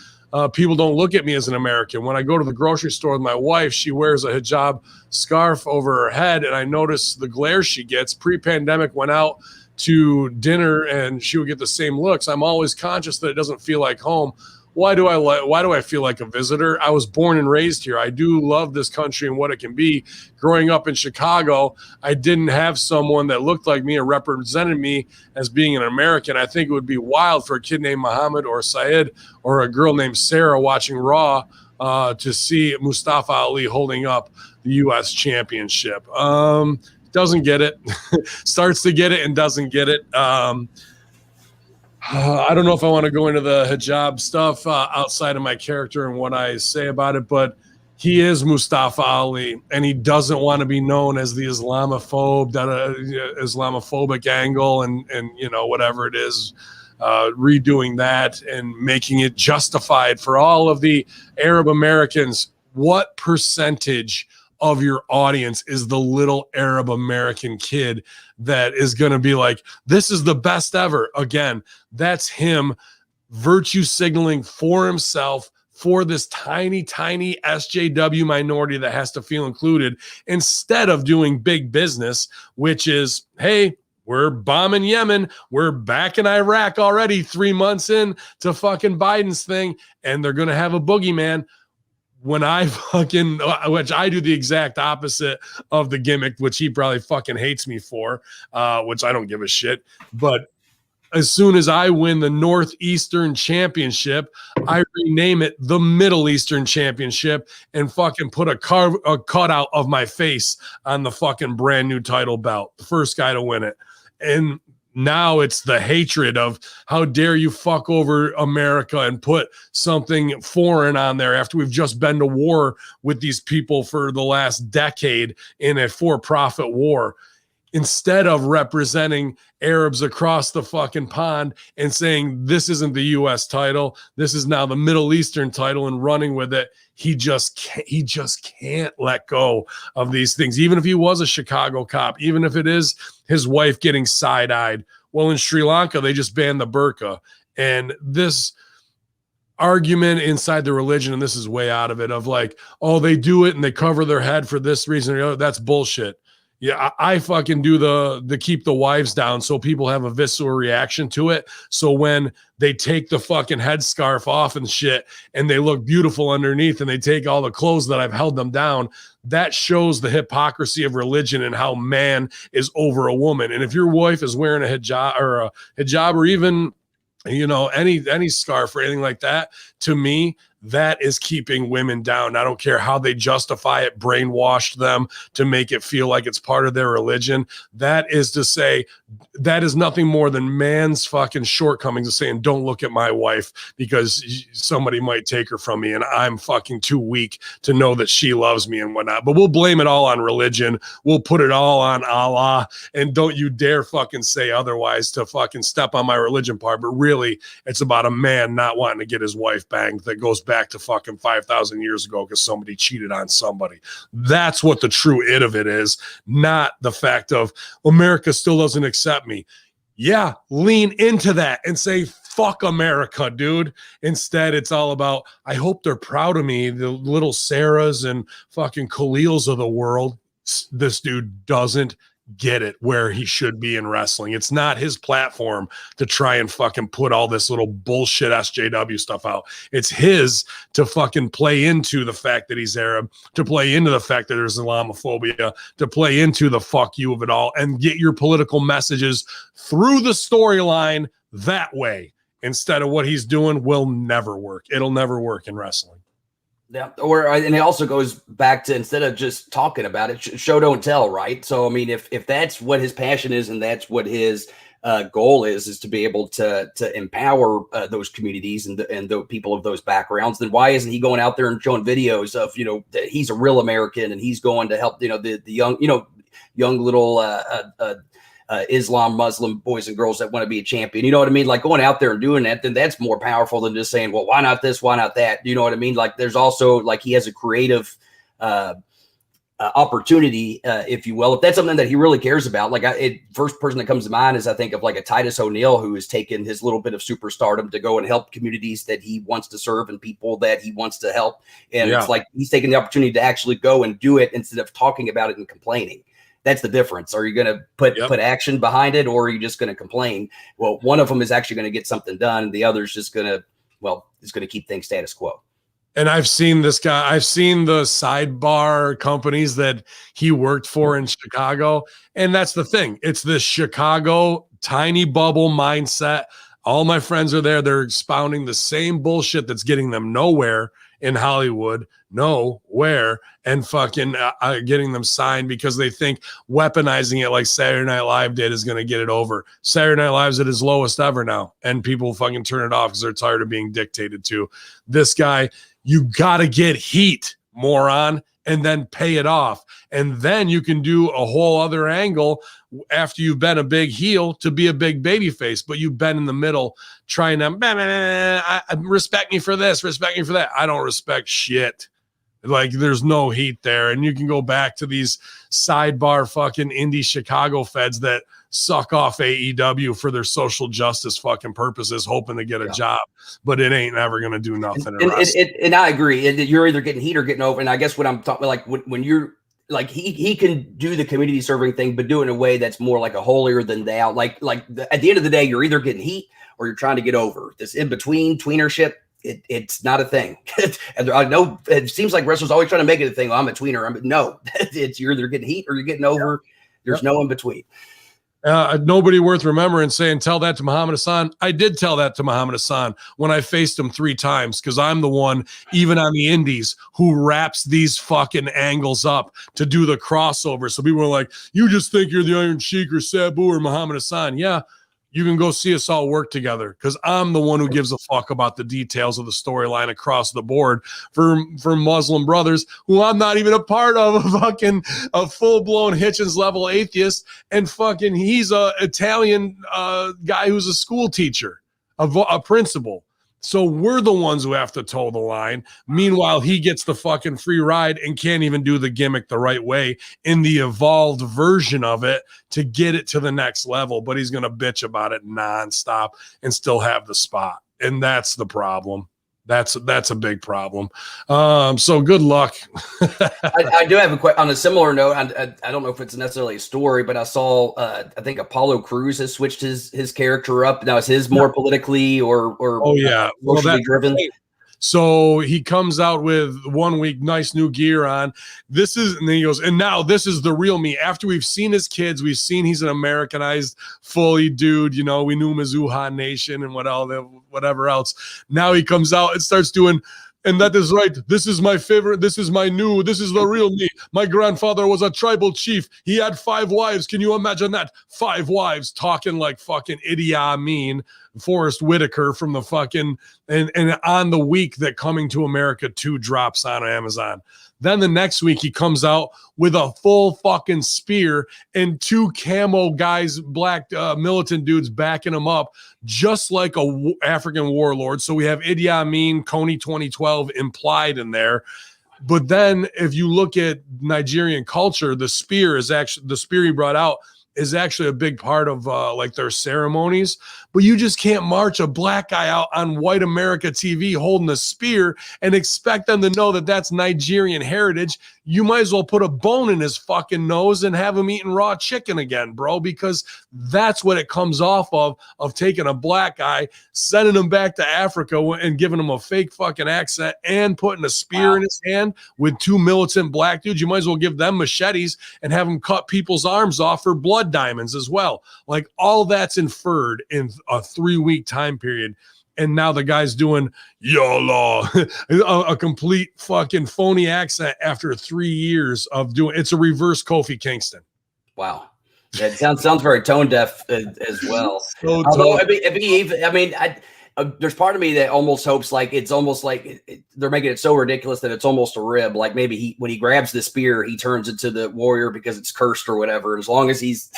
people don't look at me as an American. When I go to the grocery store with my wife, she wears a hijab scarf over her head, and I notice the glare she gets. Pre-pandemic, went out to dinner, and she would get the same looks. I'm always conscious that it doesn't feel like home. Why do I feel like a visitor? I was born and raised here. I do love this country and what it can be. Growing up in Chicago, I didn't have someone that looked like me or represented me as being an American. I think it would be wild for a kid named Muhammad or Syed or a girl named Sarah watching Raw to see Mustafa Ali holding up the U.S. championship. Doesn't get it. Starts to get it and doesn't get it. I don't know if I want to go into the hijab stuff outside of my character and what I say about it, but he is Mustafa Ali, and he doesn't want to be known as the Islamophobic angle and whatever it is, redoing that and making it justified for all of the Arab Americans. What percentage of your audience is the little Arab American kid that is going to be like, this is the best ever? Again, that's him virtue signaling for himself, for this tiny SJW minority that has to feel included, instead of doing big business, which is, hey, we're bombing Yemen. We're back in Iraq already 3 months in to fucking Biden's thing, and they're going to have a boogeyman. When I which I do the exact opposite of the gimmick, which he probably fucking hates me for, which I don't give a shit. But as soon as I win the Northeastern Championship, I rename it the Middle Eastern Championship and fucking put a cutout of my face on the fucking brand new title belt. The first guy to win it. And now it's the hatred of how dare you fuck over America and put something foreign on there after we've just been to war with these people for the last decade in a for-profit war. Instead of representing Arabs across the fucking pond and saying this isn't the U.S. title, this is now the Middle Eastern title, and running with it, he just can't let go of these things. Even if he was a Chicago cop, even if it is his wife getting side-eyed. Well, in Sri Lanka, they just banned the burqa. And this argument inside the religion, and this is way out of it, of like, oh, they do it and they cover their head for this reason or the other. That's bullshit. Yeah, I fucking do the keep the wives down so people have a visceral reaction to it. So when they take the fucking headscarf off and shit and they look beautiful underneath and they take all the clothes that I've held them down, that shows the hypocrisy of religion and how man is over a woman. And if your wife is wearing a hijab or even, any scarf or anything like that, to me, that is keeping women down. I don't care how they justify it, brainwashed them to make it feel like it's part of their religion. That is to say, that is nothing more than man's fucking shortcomings of saying, don't look at my wife because somebody might take her from me and I'm fucking too weak to know that she loves me and whatnot. But we'll blame it all on religion. We'll put it all on Allah. And don't you dare fucking say otherwise to fucking step on my religion part. But really, it's about a man not wanting to get his wife banged that goes back to fucking 5,000 years ago because somebody cheated on somebody. That's what the true it of it is, not the fact of America still doesn't accept me. Yeah, lean into that and say, fuck America, dude. Instead, it's all about, I hope they're proud of me, the little Sarahs and fucking Khalils of the world. This dude doesn't get it where he should be in wrestling. It's not his platform to try and fucking put all this little bullshit SJW stuff out. It's his to fucking play into the fact that he's Arab, to play into the fact that there's Islamophobia, to play into the fuck you of it all and get your political messages through the storyline that way. Instead of what he's doing will never work. It'll never work in wrestling. Yeah, and it also goes back to, instead of just talking about it, show don't tell, right? So I mean, if that's what his passion is and that's what his goal is to be able to empower those communities and the people of those backgrounds, then why isn't he going out there and showing videos of that he's a real American and he's going to help the young young little Islam Muslim boys and girls that want to be a champion, you know what I mean? Like going out there and doing that, then that's more powerful than just saying, well, why not this, why not that? You know what I mean? Like there's also, like, he has a creative opportunity, if you will, if that's something that he really cares about. Like first person that comes to mind is I think of like a Titus O'Neil, who has taken his little bit of superstardom to go and help communities that he wants to serve and people that he wants to help. And it's like he's taking the opportunity to actually go and do it instead of talking about it and complaining. That's the difference. Are you going to put action behind it, or are you just going to complain? Well, one of them is actually going to get something done. The other is just going to, is going to keep things status quo. And I've seen this guy. I've seen the sidebar companies that he worked for in Chicago. And that's the thing. It's this Chicago tiny bubble mindset. All my friends are there. They're expounding the same bullshit that's getting them nowhere in Hollywood, nowhere, and fucking getting them signed because they think weaponizing it like Saturday Night Live did is going to get it over. Saturday Night Live's at its lowest ever now, and people fucking turn it off because they're tired of being dictated to. This guy, you got to get heat, moron, and then pay it off. And then you can do a whole other angle after you've been a big heel to be a big baby face, but you've been in the middle trying to respect me for this, respect me for that. I don't respect shit. Like there's no heat there. And you can go back to these sidebar fucking indie Chicago feds that suck off AEW for their social justice fucking purposes, hoping to get a job, but it ain't ever going to do nothing. And I agree. You're either getting heat or getting over. And I guess what I'm talking like when you're like, he can do the community serving thing, but do it in a way that's more like a holier than thou. At the end of the day, you're either getting heat or you're trying to get over. This in between tweenership, it's not a thing. And I know it seems like wrestlers always trying to make it a thing. Oh, I'm a tweener. No, you're either getting heat or you're getting over. There's no in between. Nobody worth remembering saying, tell that to Muhammad Hassan. I did tell that to Muhammad Hassan when I faced him 3 times, because I'm the one, even on the indies, who wraps these fucking angles up to do the crossover. So people were like, you just think you're the Iron Sheik or Sabu or Muhammad Hassan. Yeah, you can go see us all work together, because I'm the one who gives a fuck about the details of the storyline across the board for Muslim brothers who I'm not even a part of, a full-blown Hitchens level atheist, and fucking he's a Italian guy who's a school teacher, a principal. So we're the ones who have to toe the line. Meanwhile, he gets the fucking free ride and can't even do the gimmick the right way in the evolved version of it to get it to the next level. But he's going to bitch about it nonstop and still have the spot. And that's the problem. That's a big problem. So good luck. I do have a question on a similar note. I don't know if it's necessarily a story, but I saw I think Apollo Crews has switched his character up. Now is his more politically or socially driven? So he comes out with 1 week, nice new gear on. And then he goes, and now this is the real me. After we've seen his kids, we've seen he's an Americanized, fully dude. You know, we knew him as Wuhan Nation and whatever else. Now he comes out and starts doing, and that is right. This is my favorite. This is the real me. My grandfather was a tribal chief. He had 5 wives. Can you imagine that? 5 wives, talking like fucking Idi Amin, Forrest Whitaker from the fucking, and on the week that Coming to America 2 drops on Amazon. Then the next week he comes out with a full fucking spear and 2 camo guys, black militant dudes backing him up, just like a African warlord. So we have Idi Amin, Coney 2012 implied in there. But then if you look at Nigerian culture, the spear he brought out is actually a big part of like their ceremonies, but you just can't march a black guy out on white America TV holding a spear and expect them to know that that's Nigerian heritage. You might as well put a bone in his fucking nose and have him eating raw chicken again, bro, because that's what it comes off of taking a black guy, sending him back to Africa and giving him a fake fucking accent and putting a spear in his hand with 2 militant black dudes. You might as well give them machetes and have them cut people's arms off for blood diamonds as well. Like all that's inferred in a 3-week time period. And now the guy's doing YOLO, a complete fucking phony accent after 3 years of doing. It's a reverse Kofi Kingston. Wow. Yeah, it sounds very tone deaf as well. So although, there's part of me that almost hopes like it's almost like they're making it so ridiculous that it's almost a rib. Like maybe when he grabs the spear, he turns into the warrior because it's cursed or whatever. As long as he's,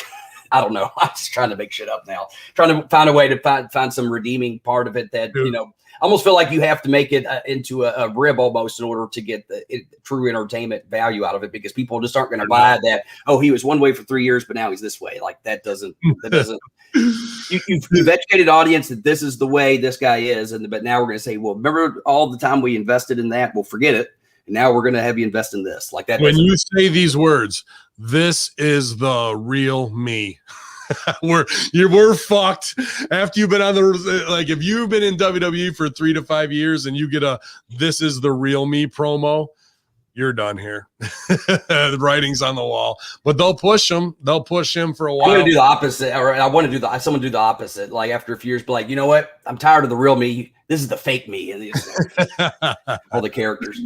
I don't know. I'm just trying to make shit up now. Trying to find a way to find some redeeming part of it that, Dude. you know, I almost feel like you have to make it into a rib almost in order to get the true entertainment value out of it, because people just aren't going to buy that. Oh, he was one way for 3 years, but now he's this way. Like that doesn't. You've educated audience that this is the way this guy is, but now we're going to say, well, remember all the time we invested in that? We'll forget it, and now we're going to have you invest in this. Like that. When you say these words, this is the real me. we're fucked after you've been on the, like, if you've been in WWE for 3 to 5 years and you get a "this is the real me" promo, you're done here. The writing's on the wall, but they'll push him for a while. I'm going to do the opposite, or I want to do someone do the opposite. Like after a few years, be like, you know what? I'm tired of the real me. This is the fake me, and all the characters.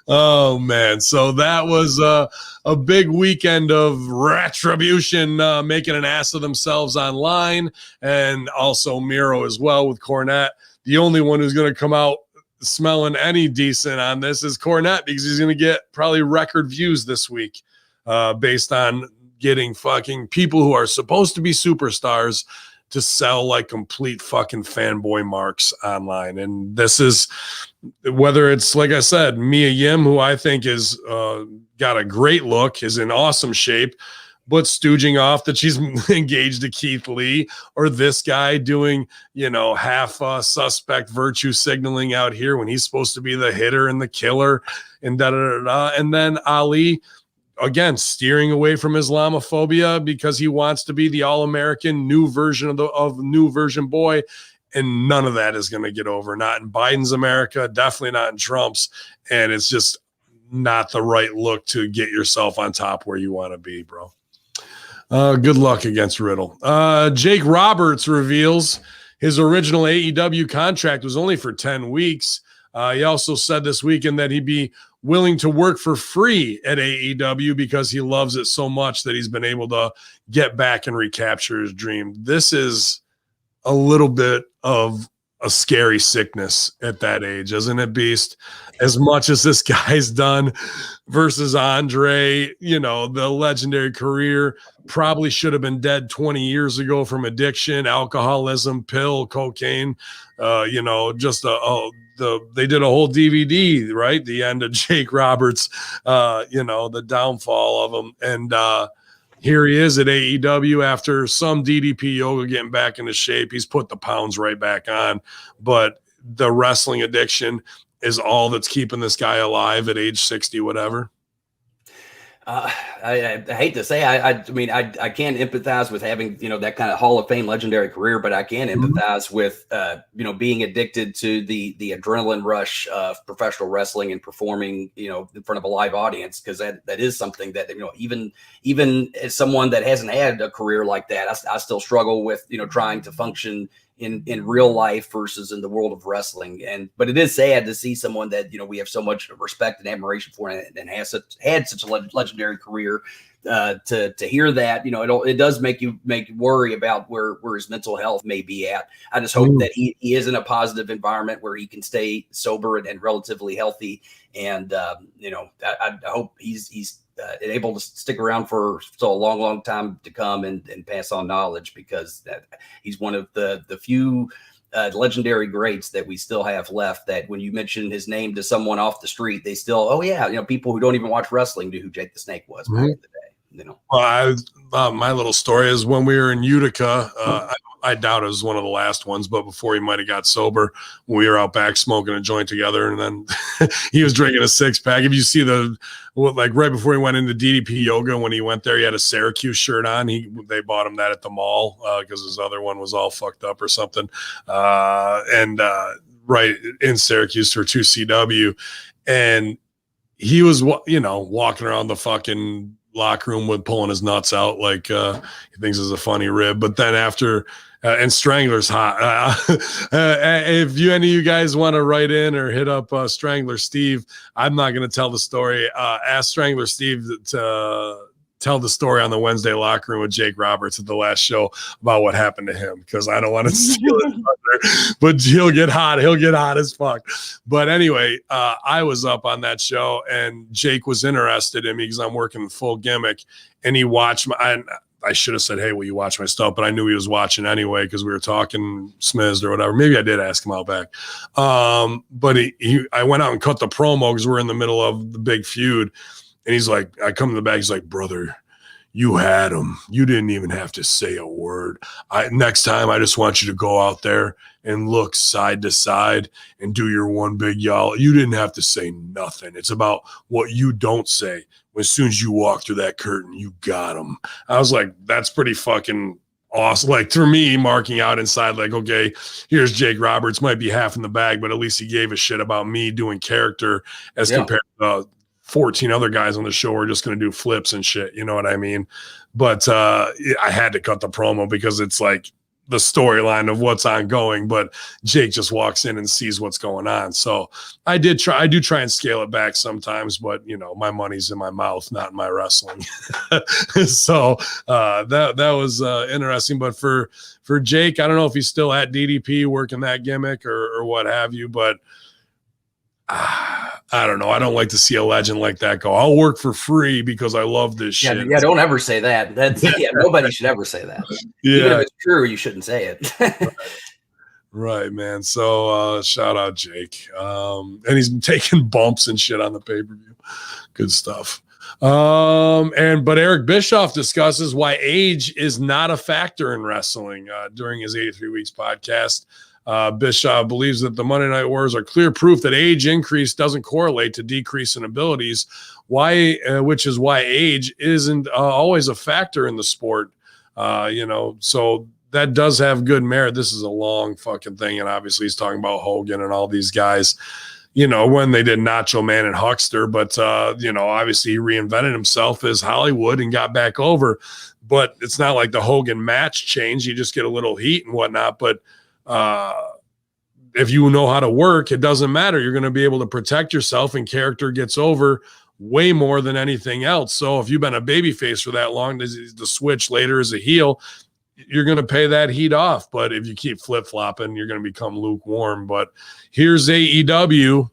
Oh man! So that was a big weekend of Retribution making an ass of themselves online, and also Miro as well with Cornette. The only one who's going to come out smelling any decent on this is Cornette, because he's going to get probably record views this week based on getting fucking people who are supposed to be superstars to sell like complete fucking fanboy marks online. And this is, whether it's, like I said, Mia Yim, who I think is got a great look, is in awesome shape, but stooging off that she's engaged to Keith Lee, or this guy doing, you know, half suspect virtue signaling out here when he's supposed to be the hitter and the killer, and and then Ali, again, steering away from Islamophobia because he wants to be the all-American new version of new version boy. And none of that is going to get over. Not in Biden's America, definitely not in Trump's. And it's just not the right look to get yourself on top where you want to be, bro. Good luck against Riddle. Jake Roberts reveals his original AEW contract was only for 10 weeks. He also said this weekend that he'd be willing to work for free at AEW because he loves it so much that he's been able to get back and recapture his dream. This is a little bit of a scary sickness at that age, isn't it, Beast? As much as this guy's done versus Andrade, you know, the legendary career, probably should have been dead 20 years ago from addiction, alcoholism, pill, cocaine, you know, just they did a whole DVD, right? The end of Jake Roberts, you know, the downfall of him. And here he is at AEW after some DDP yoga getting back into shape. He's put the pounds right back on, but the wrestling addiction is all that's keeping this guy alive at age 60, whatever. I hate to say, I mean, I can't empathize with having, you know, that kind of Hall of Fame legendary career, but I can empathize with, you know, being addicted to the adrenaline rush of professional wrestling and performing, you know, in front of a live audience. Cause that is something that, you know, even as someone that hasn't had a career like that, I still struggle with, you know, trying to function in real life versus in the world of wrestling. But it is sad to see someone that, you know, we have so much respect and admiration for and had such a legendary career, to hear that, you know, it does make you worry about where his mental health may be at. I just hope that he is in a positive environment where he can stay sober and relatively healthy. And, you know, I hope he's able to stick around for so a long time to come and pass on knowledge, because he's one of the few legendary greats that we still have left, that when you mention his name to someone off the street, they still, oh yeah, you know, people who don't even watch wrestling knew who Jake the Snake was back in the day. You know, well, my little story is when we were in Utica, I doubt it was one of the last ones, but before he might have got sober, we were out back smoking a joint together, and then he was drinking a 6-pack. If you see like right before he went into DDP yoga, when he went there, he had a Syracuse shirt on. They bought him that at the mall because his other one was all fucked up or something. Right in Syracuse for 2CW, and he was, you know, walking around the fucking locker room with pulling his nuts out like he thinks it's a funny rib. But then after and Strangler's hot. If any of you guys want to write in or hit up Strangler Steve, I'm not going to tell the story. Ask Strangler Steve to tell the story on the Wednesday locker room with Jake Roberts at the last show about what happened to him, because I don't want to steal it. But he'll get hot. He'll get hot as fuck. But anyway, I was up on that show, and Jake was interested in me because I'm working full gimmick, and he watched my. I should have said, hey, will you watch my stuff? But I knew he was watching anyway because we were talking smizzed or whatever. Maybe I did ask him out back. But I went out and cut the promo because we're in the middle of the big feud. And he's like, I come to the back. He's like, brother, you had him. You didn't even have to say a word. Next time, I just want you to go out there and look side to side and do your one big yell. You didn't have to say nothing. It's about what you don't say. As soon as you walk through that curtain, you got him. I was like, that's pretty fucking awesome. Like, for me, marking out inside, like, okay, here's Jake Roberts, might be half in the bag, but at least he gave a shit about me doing character as compared to 14 other guys on the show are just going to do flips and shit. You know what I mean? But I had to cut the promo because it's like the storyline of what's ongoing, but Jake just walks in and sees what's going on. So I do try and scale it back sometimes, but you know, my money's in my mouth, not in my wrestling. So that was interesting. But for Jake, I don't know if he's still at DDP working that gimmick or what have you, but I don't know. I don't like to see a legend like that go, I'll work for free because I love this shit. Yeah, don't ever say that. That's nobody should ever say that. Yeah. Even if it's true, you shouldn't say it. Right, man. So shout out Jake. And he's been taking bumps and shit on the pay-per-view. Good stuff. But Eric Bischoff discusses why age is not a factor in wrestling during his 83 Weeks podcast. Bischoff believes that the Monday Night Wars are clear proof that age increase doesn't correlate to decrease in abilities, which is why age isn't always a factor in the sport. So that does have good merit. This is a long fucking thing, and obviously he's talking about Hogan and all these guys, you know, when they did Nacho Man and Huckster, but obviously he reinvented himself as Hollywood and got back over. But it's not like the Hogan match changed. You just get a little heat and whatnot, but if you know how to work, it doesn't matter. You're going to be able to protect yourself, and character gets over way more than anything else. So if you've been a babyface for that long, the switch later as a heel, you're going to pay that heat off. But if you keep flip-flopping, you're going to become lukewarm. But here's AEW.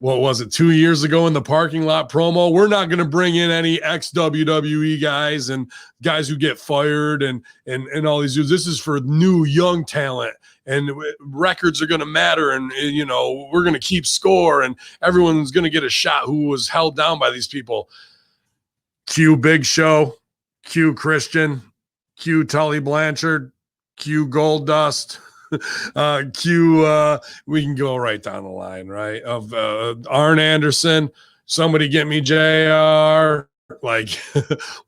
What was it, 2 years ago in the parking lot promo? We're not going to bring in any ex-WWE guys and guys who get fired and all these dudes. This is for new, young talent, and records are going to matter, and, you know, we're going to keep score, and everyone's going to get a shot who was held down by these people. Cue Big Show, cue Christian, cue Tully Blanchard, cue Goldust. We can go right down the line, right? Of Arn Anderson, somebody get me JR, like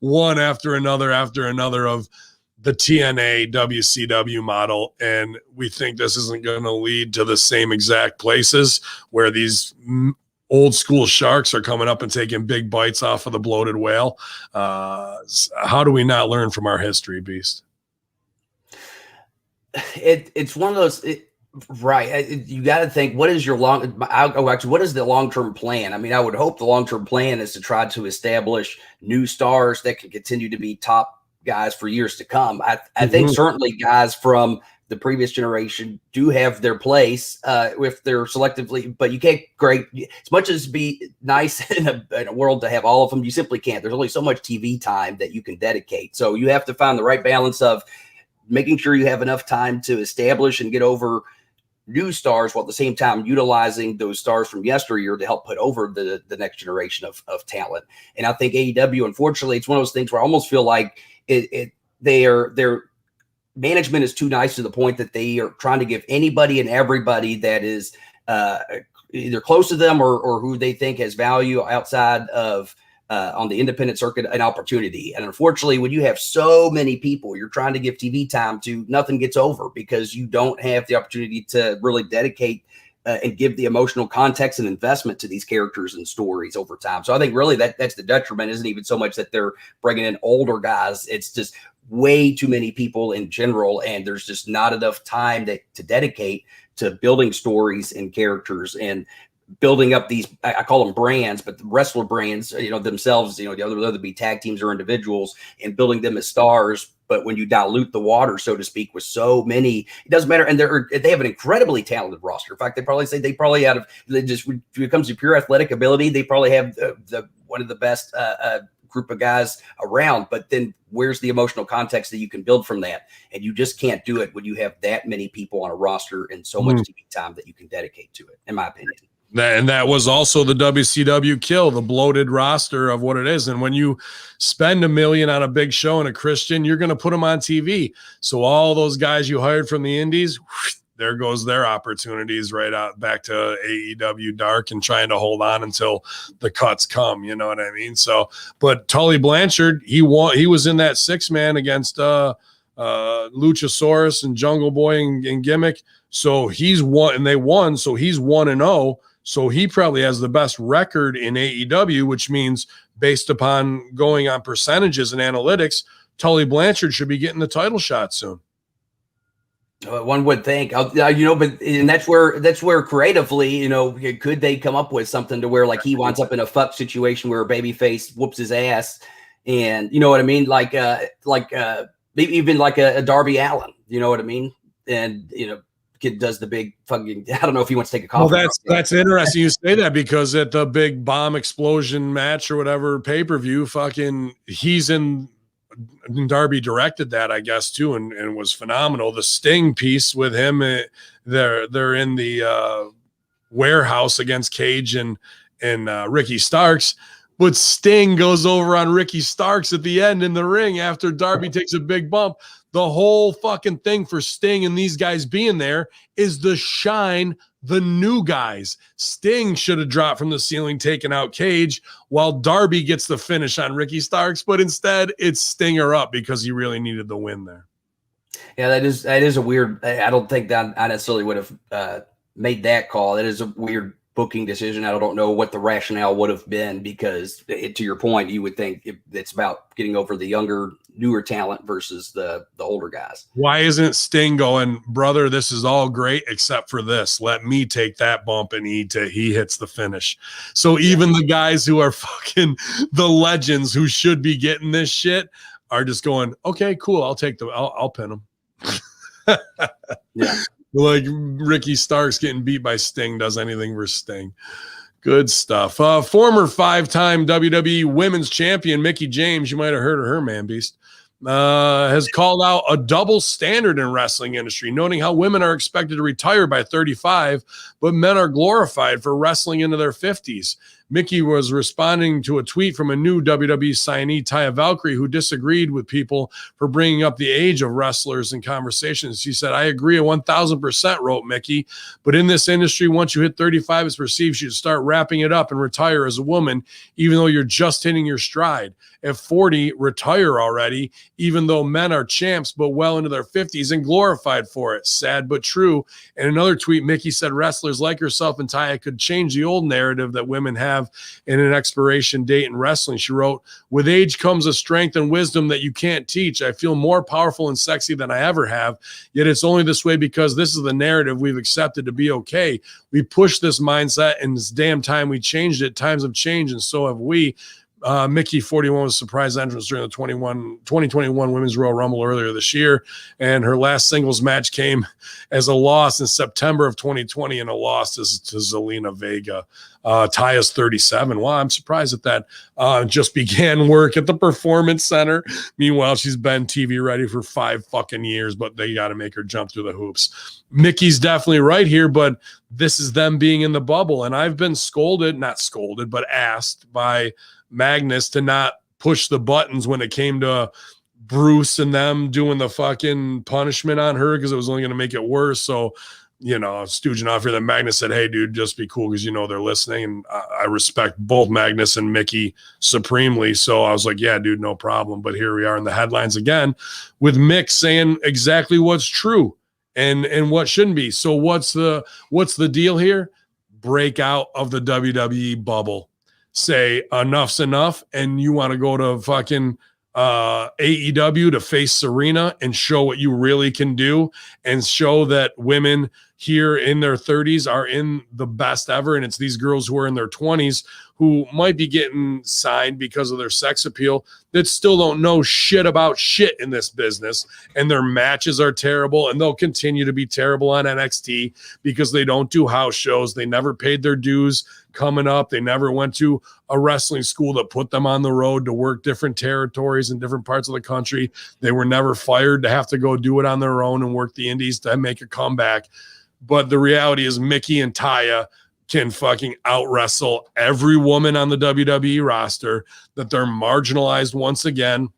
one after another of the TNA WCW model. And we think this isn't going to lead to the same exact places where these old school sharks are coming up and taking big bites off of the bloated whale. How do we not learn from our history, Beast? It's one of those, right? You got to think, what is your what is the long-term plan? I mean, I would hope the long-term plan is to try to establish new stars that can continue to be top guys for years to come. I think certainly guys from the previous generation do have their place if they're selectively, but you can't as much as be nice in a world to have all of them, you simply can't. There's only so much TV time that you can dedicate. So you have to find the right balance of making sure you have enough time to establish and get over new stars while at the same time utilizing those stars from yesteryear to help put over the next generation of talent. And I think AEW, unfortunately, it's one of those things where I almost feel like their management is too nice to the point that they are trying to give anybody and everybody that is either close to them or who they think has value outside of on the independent circuit an opportunity. And unfortunately, when you have so many people you're trying to give TV time to, nothing gets over because you don't have the opportunity to really dedicate and give the emotional context and investment to these characters and stories over time. So I think really that's the detriment. Isn't even so much that they're bringing in older guys. It's just way too many people in general, and there's just not enough time to dedicate to building stories and characters and building up these, I call them brands, but the wrestler brands, themselves, whether be tag teams or individuals, and building them as stars. But when you dilute the water, so to speak, with so many, it doesn't matter. And they have an incredibly talented roster. In fact, when it comes to pure athletic ability, they probably have one of the best group of guys around, but then where's the emotional context that you can build from that? And you just can't do it when you have that many people on a roster and so much TV time that you can dedicate to it, in my opinion. And that was also the WCW kill, the bloated roster of what it is. And when you spend $1 million on a big show and a Christian, you're going to put them on TV. So all those guys you hired from the indies, there goes their opportunities right out back to AEW Dark and trying to hold on until the cuts come. You know what I mean? So, but Tully Blanchard, he was in that 6-man against Luchasaurus and Jungle Boy and Gimmick. So he's won, and they won. So he's 1-0. So he probably has the best record in AEW, which means based upon going on percentages and analytics, Tully Blanchard should be getting the title shot soon. One would think, but and that's where creatively, could they come up with something to where like he winds up in a fuck situation where a babyface whoops his ass, and you know what I mean, like maybe even like a Darby Allin, you know what I mean, and kid does the big fucking, I don't know if he wants to take a coffee. Well, that's interesting you say that, because at the big bomb explosion match or whatever pay-per-view, fucking he's in, Darby directed that, I guess, too, and was phenomenal. The Sting piece with him, they're in the warehouse against Cage and Ricky Starks, but Sting goes over on Ricky Starks at the end in the ring after Darby takes a big bump. The whole fucking thing for Sting and these guys being there is to shine the new guys. Sting should have dropped from the ceiling, taken out Cage, while Darby gets the finish on Ricky Starks, but instead it's Stinger up because he really needed the win there. Yeah, that is a weird, I don't think that I necessarily would have made that call. That is a weird booking decision. I don't know what the rationale would have been, because to your point, you would think it's about getting over the younger, newer talent versus the older guys. Why isn't Sting going, brother, this is all great except for this. Let me take that bump, and he hits the finish. So even the guys who are fucking the legends who should be getting this shit are just going, okay, cool, I'll pin him. Yeah. Like Ricky Starks getting beat by Sting does anything for Sting. Good stuff. Former 5-time WWE Women's Champion Mickie James, you might have heard of her, man beast, has called out a double standard in wrestling industry, noting how women are expected to retire by 35, but men are glorified for wrestling into their 50s. Mickie was responding to a tweet from a new WWE signee, Taya Valkyrie, who disagreed with people for bringing up the age of wrestlers in conversations. She said, I agree 1,000%, wrote Mickie, but in this industry, once you hit 35, it's perceived you should start wrapping it up and retire as a woman, even though you're just hitting your stride. At 40, retire already, even though men are champs, but well into their 50s and glorified for it. Sad but true. In another tweet, Mickie said wrestlers like herself and Taya could change the old narrative that women have in an expiration date in wrestling. She wrote, with age comes a strength and wisdom that you can't teach. I feel more powerful and sexy than I ever have, yet it's only this way because this is the narrative we've accepted to be okay. We pushed this mindset, and it's damn time we changed it. Times have changed, and so have we. Mickie, 41, was a surprise entrance during the 2021 Women's Royal Rumble earlier this year, and her last singles match came as a loss in September of 2020, and a loss to Zelina Vega. Taya's 37. Wow, I'm surprised at that. Just began work at the Performance Center. Meanwhile, she's been TV ready for 5 fucking years, but they got to make her jump through the hoops. Mickey's definitely right here, but this is them being in the bubble, and I've been not scolded, but asked by Magnus to not push the buttons when it came to Bruce and them doing the fucking punishment on her, because it was only going to make it worse. So, stooging off here, that Magnus said, hey, dude, just be cool, because they're listening. And I respect both Magnus and Mickie supremely. So I was like, yeah, dude, no problem. But here we are in the headlines again with Mick saying exactly what's true and what shouldn't be. So what's the deal here? Break out of the WWE bubble. Say enough's enough, and you want to go to fucking AEW to face Serena and show what you really can do, and show that women here in their 30s are in the best ever. And it's these girls who are in their 20s who might be getting signed because of their sex appeal that still don't know shit about shit in this business. And their matches are terrible, and they'll continue to be terrible on NXT because they don't do house shows. They never paid their dues coming up. They never went to a wrestling school that put them on the road to work different territories in different parts of the country. They were never fired to have to go do it on their own and work the indies to make a comeback. But the reality is Mickie and Taya can fucking out wrestle every woman on the WWE roster, that they're marginalized once again,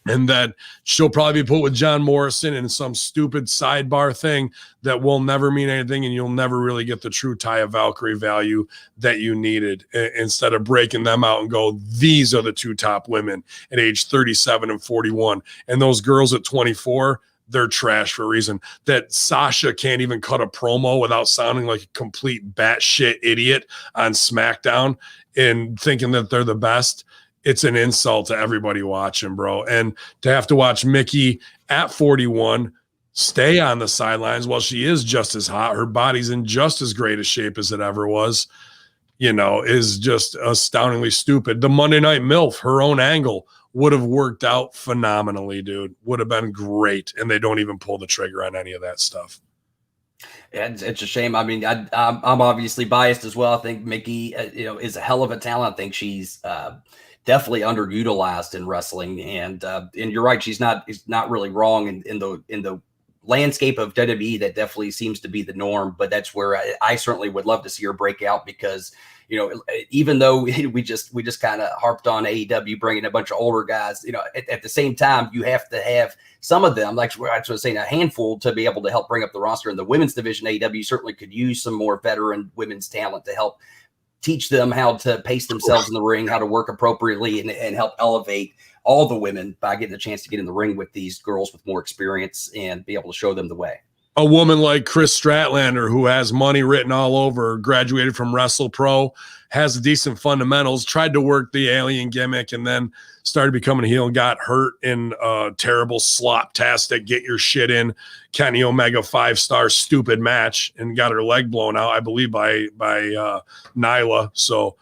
and that she'll probably be put with John Morrison in some stupid sidebar thing that will never mean anything, and you'll never really get the true Taya Valkyrie value that you needed, instead of breaking them out and go, these are the two top women at age 37 and 41. And those girls at 24, they're trash for a reason. That Sasha can't even cut a promo without sounding like a complete batshit idiot on SmackDown and thinking that they're the best. It's an insult to everybody watching, bro. And to have to watch Mickie at 41 stay on the sidelines while she is just as hot, her body's in just as great a shape as it ever was, you know, is just astoundingly stupid. The Monday Night MILF, her own angle, would have worked out phenomenally, dude. Would have been great. And they don't even pull the trigger on any of that stuff. Yeah, it's a shame. I mean, I'm obviously biased as well. I think Mickie, is a hell of a talent. I think she's definitely underutilized in wrestling. And you're right. She's not really wrong in the landscape of WWE. That definitely seems to be the norm. But that's where I certainly would love to see her break out, because even though we just kind of harped on AEW bringing a bunch of older guys, at the same time, you have to have some of them, like I was saying, a handful to be able to help bring up the roster. In the women's division, AEW certainly could use some more veteran women's talent to help teach them how to pace themselves in the ring, how to work appropriately, and help elevate all the women by getting a chance to get in the ring with these girls with more experience and be able to show them the way. A woman like Chris Stratlander, who has money written all over, graduated from Wrestle Pro, has decent fundamentals, tried to work the alien gimmick, and then started becoming a heel and got hurt in a terrible slop-tastic, get your shit in Kenny Omega 5-star stupid match, and got her leg blown out, I believe, by Nyla. So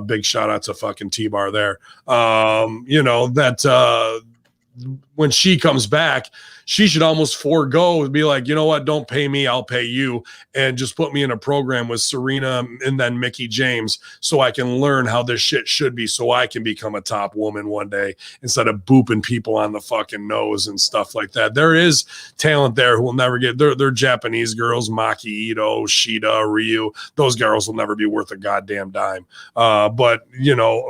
big shout out to fucking T-Bar there. When she comes back, she should almost forego and be like, you know what, don't pay me, I'll pay you, and just put me in a program with Serena and then Mickie James so I can learn how this shit should be, so I can become a top woman one day instead of booping people on the fucking nose and stuff like that. There is talent there who will never get, they're Japanese girls, Maki Ito, Shida, Ryu, those girls will never be worth a goddamn dime. But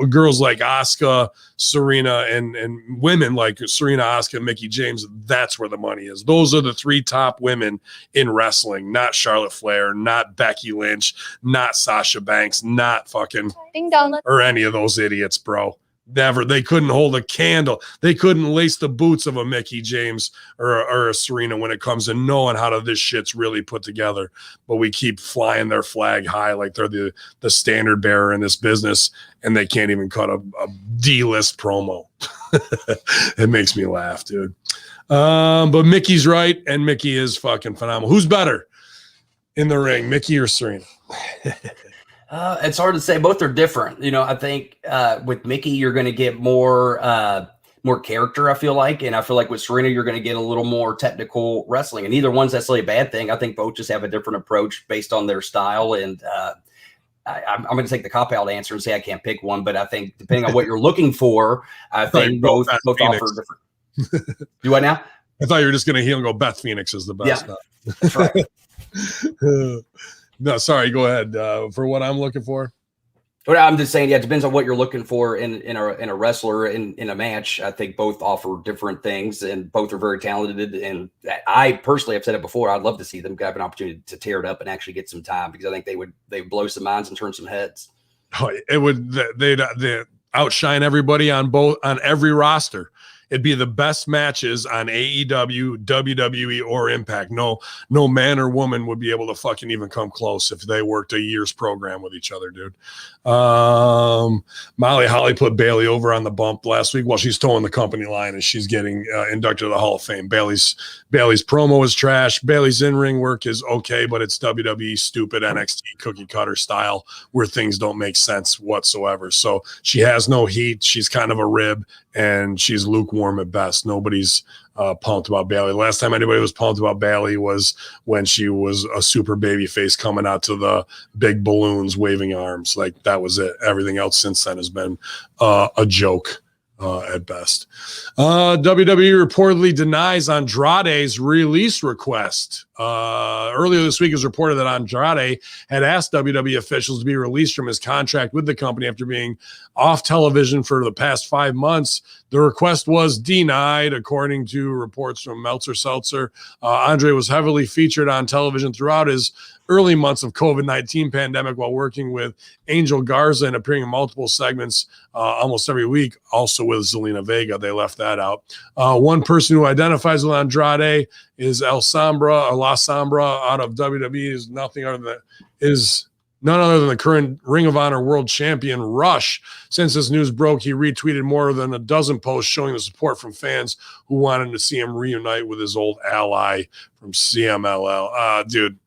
girls like Asuka, Serena, and women like Serena, Asuka, Mickie James, that's where the money is. Those are the three top women in wrestling, not Charlotte Flair, not Becky Lynch, not Sasha Banks, not fucking Ding dong, or any of those idiots, bro. Never. They couldn't hold a candle. They couldn't lace the boots of a Mickie James or a Serena when it comes to knowing how this shit's really put together. But we keep flying their flag high like they're the standard bearer in this business, and they can't even cut a D-list promo. It makes me laugh, dude. But Mickey's right, and Mickie is fucking phenomenal. Who's better in the ring, Mickie or Serena? It's hard to say. Both are different. I think with Mickie, you're going to get more character, I feel like. And I feel like with Serena, you're going to get a little more technical wrestling. And either one's necessarily a bad thing. I think both just have a different approach based on their style. And I'm going to take the cop-out answer and say I can't pick one. But I think depending on what you're looking for, I think both offer different. Do what now? I thought you were just going to heel and go Beth Phoenix is the best. Yeah, that's right. No, sorry, go ahead. For what I'm looking for? But I'm just saying, it depends on what you're looking for in a wrestler in a match. I think both offer different things, and both are very talented. And I personally have said it before, I'd love to see them have an opportunity to tear it up and actually get some time, because I think they would blow some minds and turn some heads. Oh, it would. They'd outshine everybody on every roster. It'd be the best matches on AEW, WWE, or Impact. No man or woman would be able to fucking even come close if they worked a year's program with each other, dude. Molly Holly put Bailey over on the bump last week while she's towing the company line as she's getting inducted to the Hall of Fame. Bailey's promo is trash. Bailey's in-ring work is okay, but it's WWE stupid NXT cookie cutter style where things don't make sense whatsoever. So she has no heat. She's kind of a rib, and she's lukewarm at best. Nobody's pumped about Bailey. Last time anybody was pumped about Bailey was when she was a super baby face coming out to the big balloons waving arms. Like, that was it. Everything else since then has been a joke at best. WWE reportedly denies Andrade's release request. Earlier this week, it was reported that Andrade had asked WWE officials to be released from his contract with the company after being off television for the past 5 months. The request was denied, according to reports from Meltzer Seltzer. Andre was heavily featured on television throughout his early months of COVID-19 pandemic while working with Angel Garza and appearing in multiple segments almost every week, also with Zelina Vega. They left that out. One person who identifies with Andrade is La Sombra out of WWE, is none other than the current Ring of Honor World Champion Rush. Since this news broke, he retweeted more than a dozen posts showing the support from fans who wanted to see him reunite with his old ally from CMLL. Dude,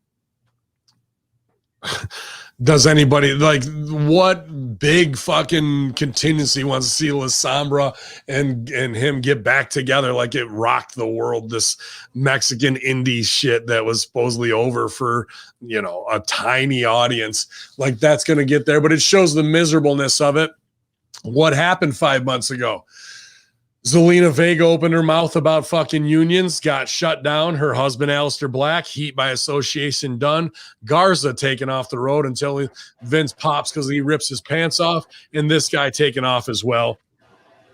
does anybody, like, what big fucking contingency wants to see La Sombra and him get back together like it rocked the world, this Mexican indie shit that was supposedly over for, a tiny audience? Like, that's going to get there, but it shows the miserableness of it. What happened 5 months ago? Zelina Vega opened her mouth about fucking unions, got shut down. Her husband, Aleister Black, heat by association done. Garza taken off the road until Vince pops because he rips his pants off. And this guy taken off as well.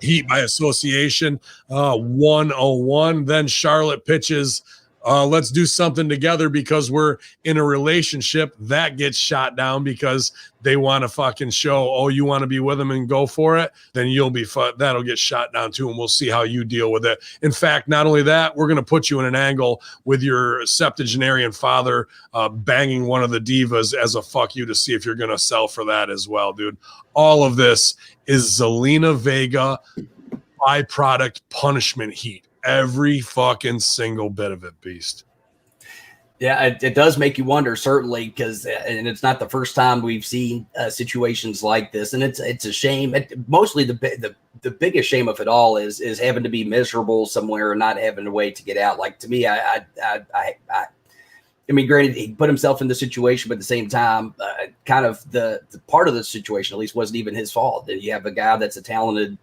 Heat by association, 101. Then Charlotte pitches, let's do something together because we're in a relationship. That gets shot down because they want to fucking show, you want to be with them and go for it, then you'll be that'll get shot down too, and we'll see how you deal with it. In fact, not only that, we're going to put you in an angle with your septuagenarian father banging one of the divas as a fuck you to see if you're going to sell for that as well, dude. All of this is Zelina Vega byproduct punishment heat. Every fucking single bit of it, Beast. Yeah, it does make you wonder, certainly, because and it's not the first time we've seen situations like this, and it's a shame. Mostly the biggest shame of it all is having to be miserable somewhere and not having a way to get out. Like, to me, I mean, granted, he put himself in the situation, but at the same time, kind of the part of the situation, at least, wasn't even his fault. That you have a guy that's a talented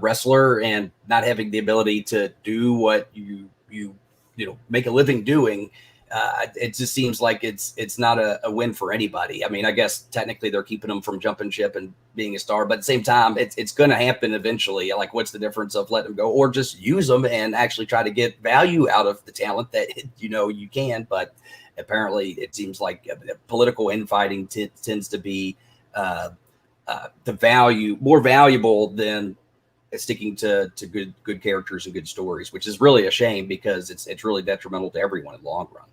wrestler and not having the ability to do what you make a living doing. It just seems like it's not a win for anybody. I mean, I guess technically they're keeping him from jumping ship and being a star, but at the same time, it's going to happen eventually. Like, what's the difference of letting him go or just use them and actually try to get value out of the talent that you can? But apparently, it seems like political infighting tends to be more valuable than sticking to good characters and good stories, which is really a shame because it's really detrimental to everyone in the long run.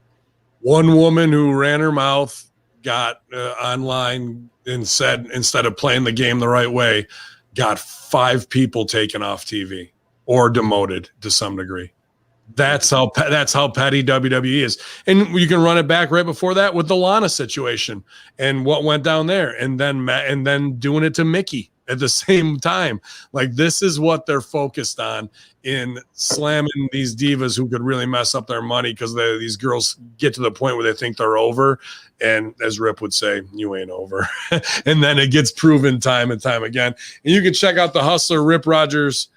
One woman who ran her mouth got online and said, instead of playing the game the right way, got 5 people taken off TV or demoted to some degree. That's how petty WWE is. And you can run it back right before that with the Lana situation and what went down there, and then doing it to Mickie at the same time. Like, this is what they're focused on in slamming these divas who could really mess up their money because these girls get to the point where they think they're over. And as Rip would say, you ain't over. And then it gets proven time and time again. And you can check out the Hustler Rip Rogers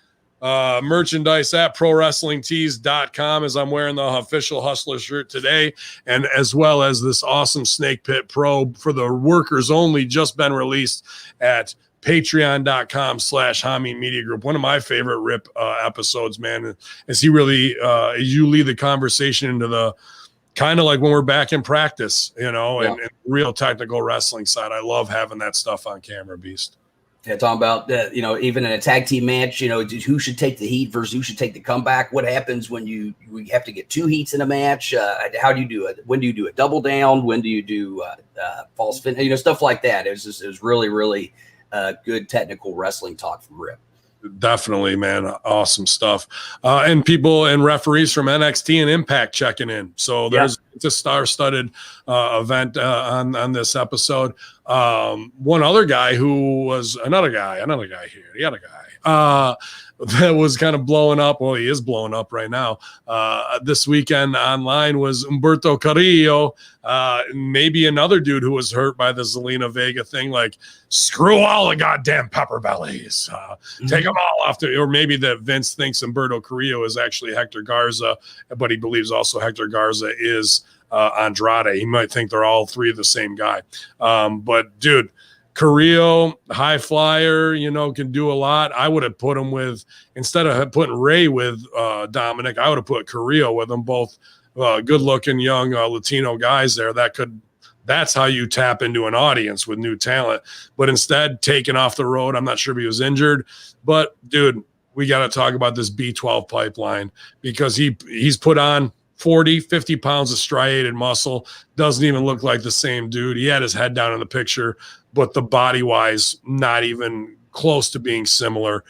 merchandise at prowrestlingtees.com, as I'm wearing the official Hustler shirt today, and as well as this awesome Snake Pit Pro for the workers only, just been released at patreon.com/Hamin Media Group. One of my favorite Rip episodes, man, is he really you lead the conversation into the kind of like when we're back in practice, and real technical wrestling side. I love having that stuff on camera, Beast. Yeah, talking about even in a tag team match, who should take the heat versus who should take the comeback. What happens when you have to get 2 heats in a match? How do you do it? When do you do a double down? When do you do false fin? Stuff like that. It was really, really good technical wrestling talk from Rip. Definitely, man. Awesome stuff. And people and referees from NXT and Impact checking in. So it's a star-studded event on this episode. One other guy who was another guy here, the other guy that was kind of blowing up. Well, he is blowing up right now. This weekend online was Humberto Carrillo. Maybe another dude who was hurt by the Zelina Vega thing, like screw all the goddamn pepper bellies. Take them all off or maybe that Vince thinks Humberto Carrillo is actually Hector Garza, but he believes also Hector Garza is Andrade. He might think they're all 3 the same guy. But dude, Carrillo, high flyer, can do a lot. I would have put him with, instead of putting Ray with Dominic, I would have put Carrillo with them, both good looking young Latino guys there. That's how you tap into an audience with new talent. But instead, taken off the road. I'm not sure if he was injured, but dude, we got to talk about this B12 pipeline, because he's put on 40, 50 pounds of striated muscle. Doesn't even look like the same dude. He had his head down in the picture, but the body-wise, not even close to being similar.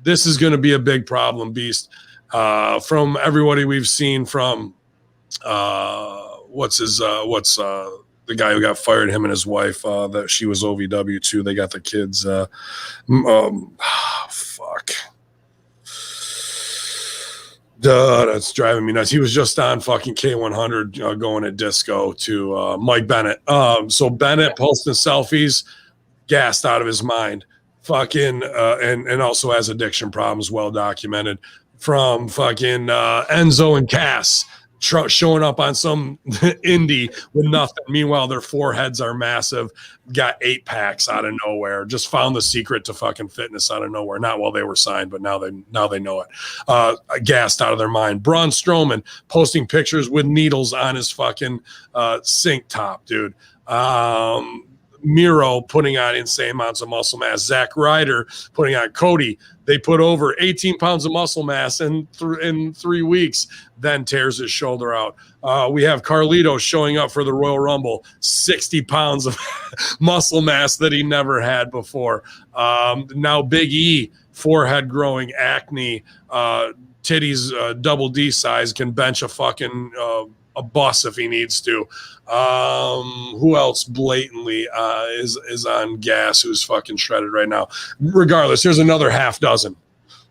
This is going to be a big problem, Beast. From everybody we've seen from the guy who got fired, him and his wife, that she was OVW too. They got the kids. Fuck. That's driving me nuts. He was just on fucking K100 going to disco to Mike Bennett. So Bennett posting selfies, gassed out of his mind. Fucking and also has addiction problems, well documented. From fucking Enzo and Cass showing up on some indie with nothing. Meanwhile, their foreheads are massive. Got 8-packs out of nowhere. Just found the secret to fucking fitness out of nowhere. Not while they were signed, but now they know it. Gassed out of their mind. Braun Strowman posting pictures with needles on his fucking sink top, dude. Miro putting on insane amounts of muscle mass. Zack Ryder putting on Cody. They put over 18 pounds of muscle mass in 3 weeks, then tears his shoulder out. We have Carlito showing up for the Royal Rumble, 60 pounds of muscle mass that he never had before. Now Big E, forehead growing, acne, titties double D size, can bench a fucking a bus if he needs to. Who else blatantly is on gas, who's fucking shredded right now? Regardless, there's another half dozen.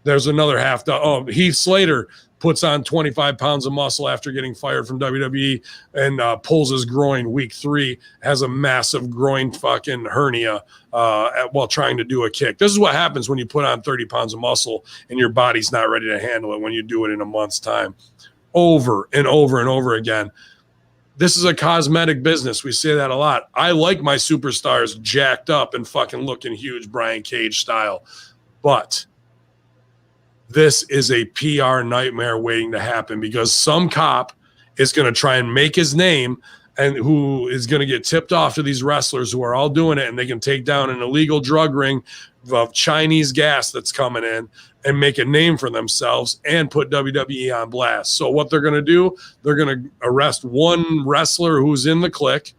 Heath Slater puts on 25 pounds of muscle after getting fired from WWE and pulls his groin week 3, has a massive groin fucking hernia while trying to do a kick. This is what happens when you put on 30 pounds of muscle and your body's not ready to handle it when you do it in a month's time. Over and over and over again. This is a cosmetic business. We say that a lot. I like my superstars jacked up and fucking looking huge, Brian Cage style. But this is a PR nightmare waiting to happen, because some cop is going to try and make his name, and who is going to get tipped off to these wrestlers who are all doing it, and they can take down an illegal drug ring of Chinese gas that's coming in and make a name for themselves and put WWE on blast. So what they're going to do, they're going to arrest one wrestler who's in the clique.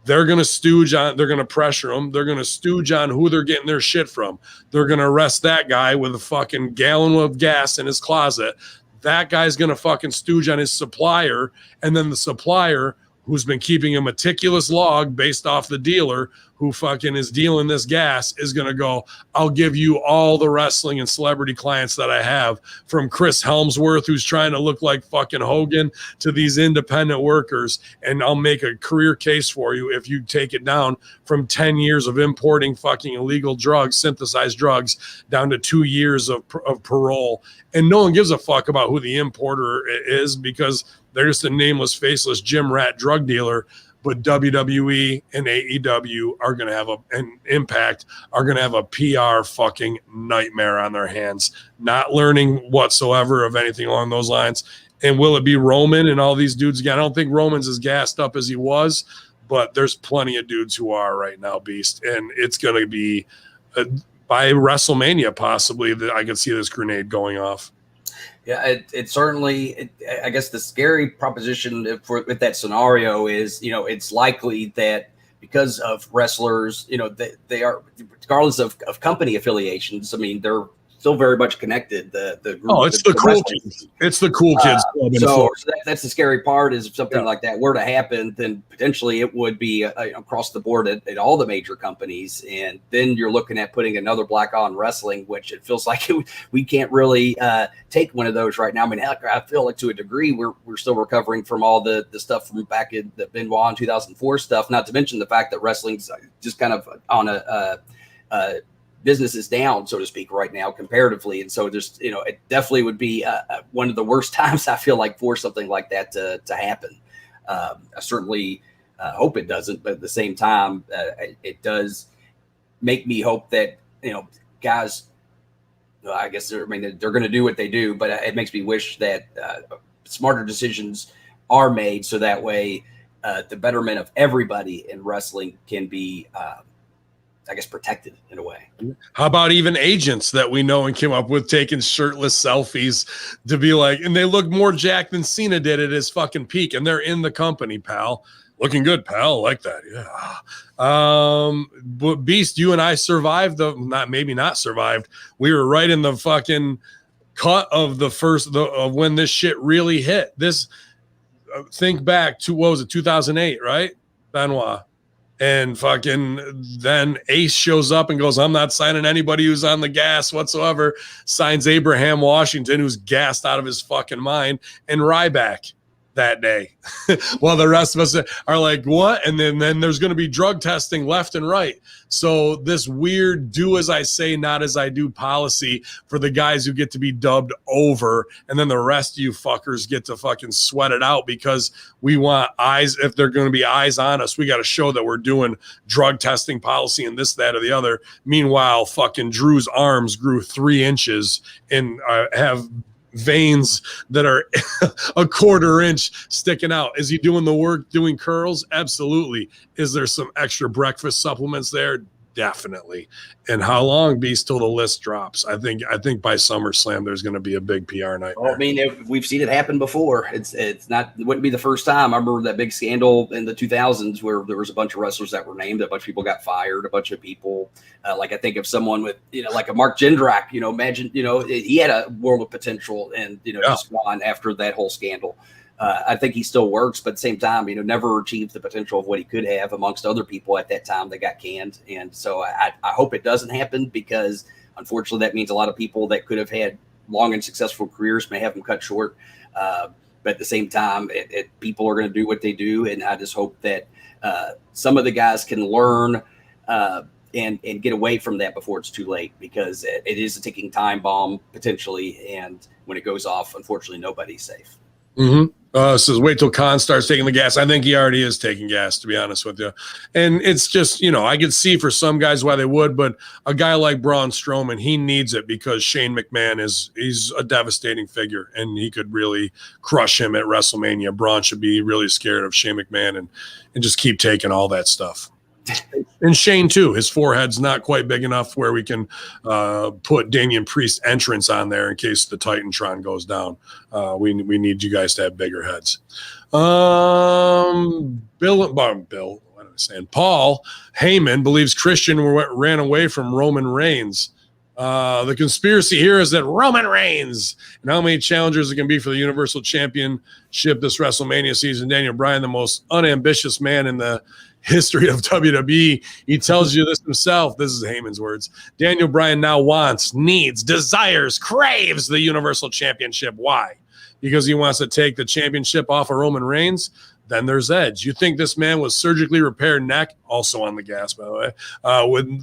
They're going to stooge on, they're going to pressure them. They're going to stooge on who they're getting their shit from. They're going to arrest that guy with a fucking gallon of gas in his closet. That guy's going to fucking stooge on his supplier. And then the supplier, who's been keeping a meticulous log based off the dealer who fucking is dealing this gas, is going to go, I'll give you all the wrestling and celebrity clients that I have, from Chris Helmsworth, who's trying to look like fucking Hogan, to these independent workers, and I'll make a career case for you if you take it down from 10 years of importing fucking illegal drugs, synthesized drugs, down to 2 years of parole. And no one gives a fuck about who the importer is, because they're just a nameless, faceless gym rat drug dealer. But WWE and AEW are going to have an Impact, are going to have a PR fucking nightmare on their hands, not learning whatsoever of anything along those lines. And will it be Roman and all these dudes again? I don't think Roman's as gassed up as he was, but there's plenty of dudes who are right now, Beast. And it's going to be by WrestleMania, possibly, that I could see this grenade going off. Yeah, it certainly. I guess the scary proposition with that scenario is, it's likely that because of wrestlers, they are, regardless of company affiliations. I mean, they're still very much connected. The group, it's the cool kids. It's the cool kids. So that's the scary part. Is if something like that were to happen, then potentially it would be across the board at all the major companies, and then you're looking at putting another black on wrestling, which it feels like we can't really take one of those right now. I mean, heck, I feel like to a degree we're still recovering from all the stuff from back in the Benoit in 2004 stuff. Not to mention the fact that wrestling's just kind of on a business is down, so to speak, right now comparatively, and so there's it definitely would be one of the worst times I feel like for something like that to happen. I certainly hope it doesn't, but at the same time, it does make me hope that guys. I guess they're going to do what they do, but it makes me wish that smarter decisions are made so that way the betterment of everybody in wrestling can be. I guess protected in a way. How about even agents that we know and came up with taking shirtless selfies to be like, and they look more jacked than Cena did at his fucking peak, and they're in the company, pal. Looking good, pal. Like that, yeah. But Beast, you and I survived not survived. We were right in the fucking cut of the first of when this shit really hit. This think back to what was it, 2008, right? Benoit. And fucking then Ace shows up and goes, I'm not signing anybody who's on the gas whatsoever. Signs Abraham Washington, who's gassed out of his fucking mind, and Ryback that day. While the rest of us are like, what? And then there's going to be drug testing left and right. So this weird do as I say, not as I do policy for the guys who get to be dubbed over. And then the rest of you fuckers get to fucking sweat it out because we want eyes. If they're going to be eyes on us, we got to show that we're doing drug testing policy and this, that, or the other. Meanwhile, fucking Drew's arms grew 3 inches and have veins that are a quarter inch sticking out. Is he doing the work doing curls? Absolutely. Is there some extra breakfast supplements there? Definitely. And how long, Beast, till the list drops? I think by SummerSlam there's going to be a big PR nightmare. Well, I mean, if we've seen it happen before. It wouldn't be the first time. I remember that big scandal in the 2000s where there was a bunch of wrestlers that were named, a bunch of people got fired, a bunch of people like I think of someone with like a Mark Jindrak. Imagine he had a world of potential, and just Swan after that whole scandal. I think he still works, but at the same time, never achieved the potential of what he could have amongst other people at that time that got canned. And so I hope it doesn't happen, because unfortunately that means a lot of people that could have had long and successful careers may have them cut short. But at the same time, people are going to do what they do. And I just hope that some of the guys can learn and get away from that before it's too late, because it is a ticking time bomb potentially. And when it goes off, unfortunately, nobody's safe. Mm-hmm. Says wait till Khan starts taking the gas. I think he already is taking gas, to be honest with you. And it's just, I could see for some guys why they would, but a guy like Braun Strowman, he needs it because Shane McMahon he's a devastating figure, and he could really crush him at WrestleMania. Braun should be really scared of Shane McMahon and just keep taking all that stuff. And Shane too, his forehead's not quite big enough where we can put Damian Priest entrance on there in case the Titantron goes down. We need you guys to have bigger heads. Bill, what am I saying? Paul Heyman believes Christian ran away from Roman Reigns. The conspiracy here is that Roman Reigns, and how many challengers it can be for the Universal Championship this WrestleMania season. Daniel Bryan, the most unambitious man in the history of WWE. He tells you this himself. This is Heyman's words. Daniel Bryan now wants, needs, desires, craves the Universal Championship. Why? Because he wants to take the championship off of Roman Reigns. Then there's Edge. You think this man with surgically repaired neck, also on the gas, by the way,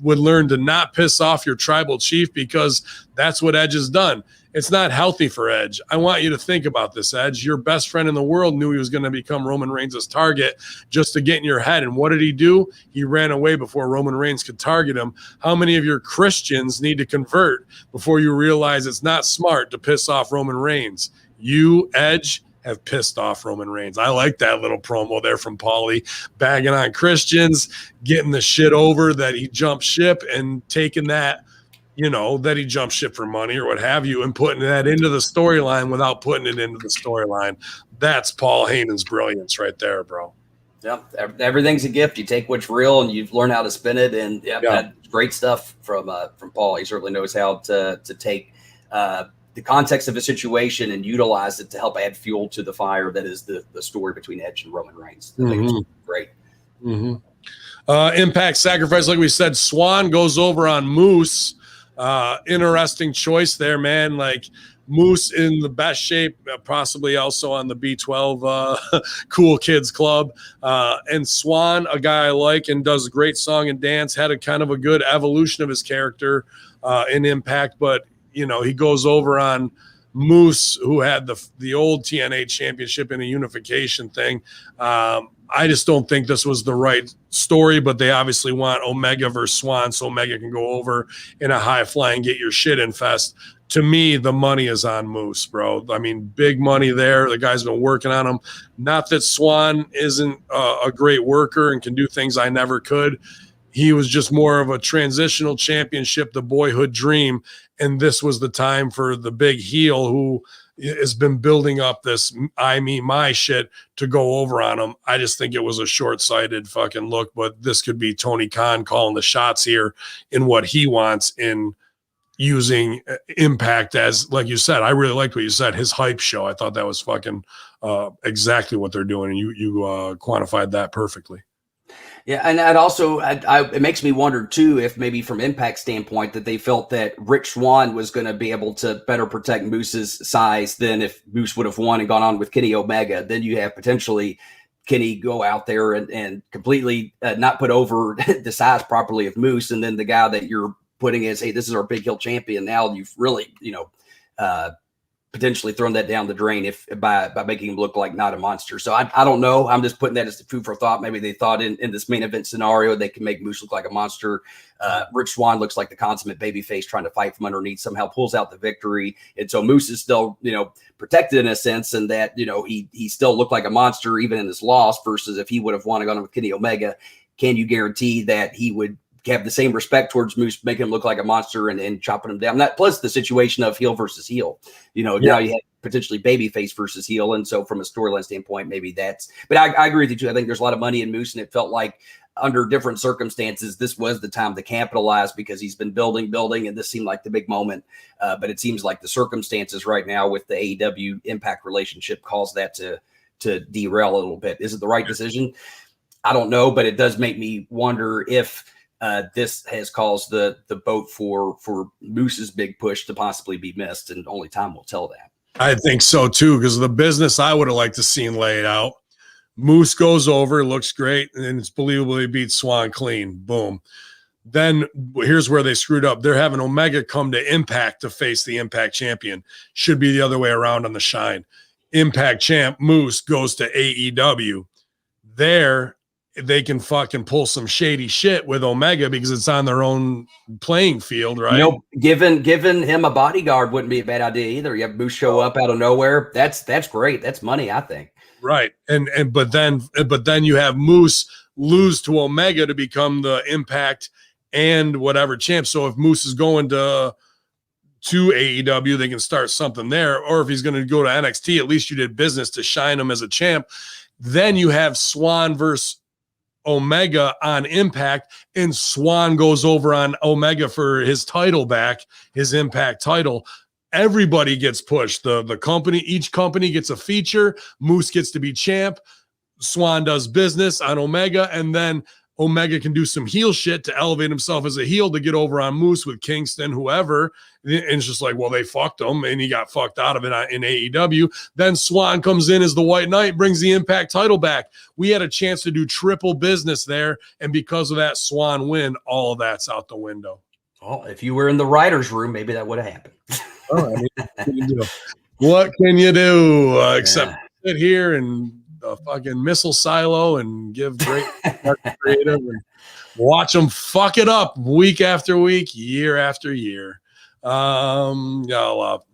would learn to not piss off your tribal chief, because that's what Edge has done. It's not healthy for Edge. I want you to think about this, Edge. Your best friend in the world knew he was going to become Roman Reigns' target just to get in your head. And what did he do? He ran away before Roman Reigns could target him. How many of your Christians need to convert before you realize it's not smart to piss off Roman Reigns? You, Edge, have pissed off Roman Reigns. I like that little promo there from Paulie, bagging on Christians, getting the shit over that he jumped ship and taking that, that he jumped ship for money or what have you, and putting that into the storyline without putting it into the storyline. That's Paul Heyman's brilliance right there, bro. Yeah, everything's a gift. You take what's real and you've learned how to spin it. And that's great stuff from Paul. He certainly knows how to take the context of a situation and utilize it to help add fuel to the fire that is the story between Edge and Roman Reigns. I think it's great. Impact Sacrifice, like we said, Swan goes over on Moose. Interesting choice there, man. Like, Moose in the best shape, possibly also on the B12 Cool Kids Club. And Swan, a guy I like and does a great song and dance, had a kind of a good evolution of his character in Impact. But, he goes over on Moose, who had the old TNA championship in a unification thing. I just don't think this was the right story, but they obviously want Omega versus Swan so Omega can go over in a high fly and get your shit infest. To me, the money is on Moose, bro. I mean, big money there. The guy's been working on him. Not that Swan isn't a great worker and can do things I never could. He was just more of a transitional championship, the boyhood dream. And this was the time for the big heel who has been building up this I, me, my shit to go over on him. I just think it was a short-sighted fucking look, but this could be Tony Khan calling the shots here in what he wants in using Impact as, like you said, I really liked what you said, his hype show. I thought that was fucking exactly what they're doing. And you quantified that perfectly. Yeah, and I'd also, it makes me wonder too if maybe from Impact standpoint that they felt that Rich Swann was going to be able to better protect Moose's size than if Moose would have won and gone on with Kenny Omega. Then you have potentially Kenny go out there and completely not put over the size properly of Moose, and then the guy that you're putting as, hey, this is our big hill champion. Now you've really, potentially thrown that down the drain if by making him look like not a monster. So I don't know. I'm just putting that as the food for thought. Maybe they thought in this main event scenario they can make Moose look like a monster. Rich Swann looks like the consummate babyface trying to fight from underneath, somehow pulls out the victory. And so Moose is still, protected in a sense, and that, he still looked like a monster even in his loss, versus if he would have won and gone with Kenny Omega, can you guarantee that he would have the same respect towards Moose, making him look like a monster and chopping him down? That plus the situation of heel versus heel, now you have potentially babyface versus heel. And so from a storyline standpoint, maybe that's, but I agree with you too. I think there's a lot of money in Moose, and it felt like under different circumstances, this was the time to capitalize because he's been building, and this seemed like the big moment. But it seems like the circumstances right now with the AEW Impact relationship caused that to derail a little bit. Is it the right decision? I don't know, but it does make me wonder if this has caused the boat for Moose's big push to possibly be missed, and only time will tell that. I think so too, because the business I would have liked to seen laid out. Moose goes over, looks great, and it's believably beats Swan clean. Boom. Then here's where they screwed up. They're having Omega come to Impact to face the Impact champion. Should be the other way around on the Shine. Impact champ Moose goes to AEW. There, they can fucking pull some shady shit with Omega because it's on their own playing field, right? Giving him a bodyguard wouldn't be a bad idea either. You have Moose show up out of nowhere. That's great. That's money, I think. Right. But then you have Moose lose to Omega to become the Impact and whatever champ. So if Moose is going to AEW, they can start something there. Or if he's going to go to NXT, at least you did business to shine him as a champ. Then you have Swan versus Omega on Impact, and Swan goes over on Omega for his title back, his Impact title. Everybody gets pushed. The company, each company gets a feature. Moose gets to be champ. Swan does business on Omega, and then Omega can do some heel shit to elevate himself as a heel to get over on Moose with Kingston, whoever. And it's just like, well, they fucked him, and he got fucked out of it in AEW. Then Swan comes in as the White Knight, brings the Impact title back. We had a chance to do triple business there, and because of that Swan win, all of that's out the window. Well, if you were in the writer's room, maybe that would have happened. What can you do except sit here and a fucking missile silo and give great creative and watch them fuck it up week after week, year after year. I'll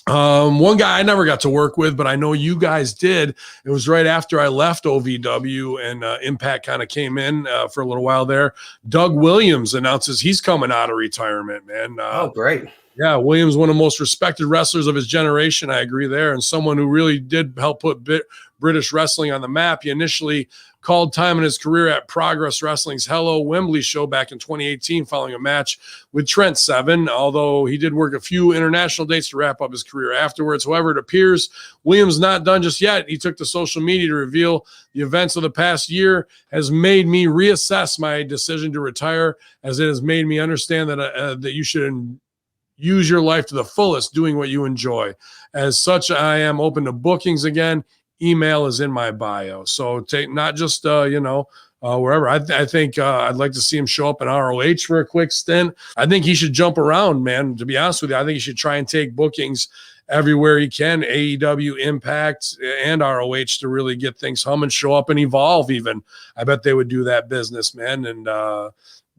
One guy I never got to work with, but I know you guys did. It was right after I left OVW and Impact kind of came in for a little while there. Doug Williams announces he's coming out of retirement, man. Oh, great. Yeah, Williams, one of the most respected wrestlers of his generation. I agree there. And someone who really did help put British wrestling on the map. He initially called time in his career at Progress Wrestling's Hello Wembley show back in 2018 following a match with Trent Seven, although he did work a few international dates to wrap up his career afterwards. However, it appears Williams not done just yet. He took to social media to reveal the events of the past year has made me reassess my decision to retire, as it has made me understand that that you should use your life to the fullest, doing what you enjoy. As such, I am open to bookings again. Email is in my bio. So take not just, wherever. I think I'd like to see him show up in ROH for a quick stint. I think he should jump around, man. To be honest with you, I think he should try and take bookings everywhere he can, AEW, Impact, and ROH, to really get things humming, show up and evolve even. I bet they would do that business, man. And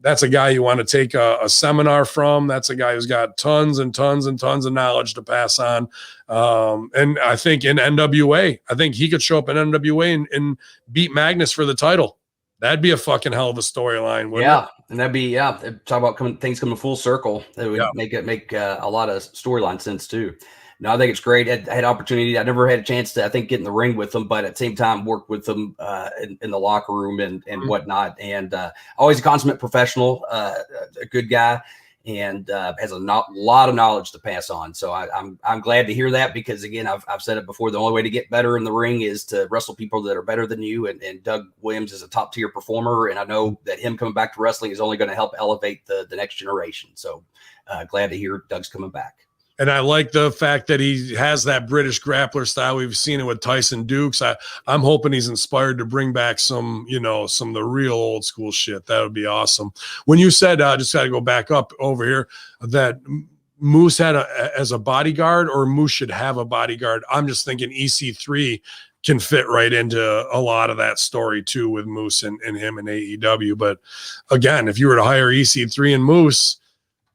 that's a guy you want to take a seminar from. That's a guy who's got tons and tons and tons of knowledge to pass on. And I think in NWA, I think he could show up in NWA and beat Magnus for the title. That'd be a fucking hell of a storyline, wouldn't it? And that'd be, talk about things coming full circle. That would make a lot of storyline sense too. No, I think it's great. I had opportunity. I never had a chance to, I think, get in the ring with them, but at the same time, work with them in the locker room and whatnot. And always a consummate professional, a good guy, and has a lot of knowledge to pass on. So I'm glad to hear that, because again, I've said it before. The only way to get better in the ring is to wrestle people that are better than you. And Doug Williams is a top tier performer, and I know that him coming back to wrestling is only going to help elevate the next generation. So glad to hear Doug's coming back. And I like the fact that he has that British grappler style. We've seen it with Tyson Dukes. I'm hoping he's inspired to bring back some of the real old school shit. That would be awesome. When you said, just got to go back up over here, that Moose had as a bodyguard, or Moose should have a bodyguard, I'm just thinking EC3 can fit right into a lot of that story too, with Moose and him and AEW. But again, if you were to hire EC3 and Moose,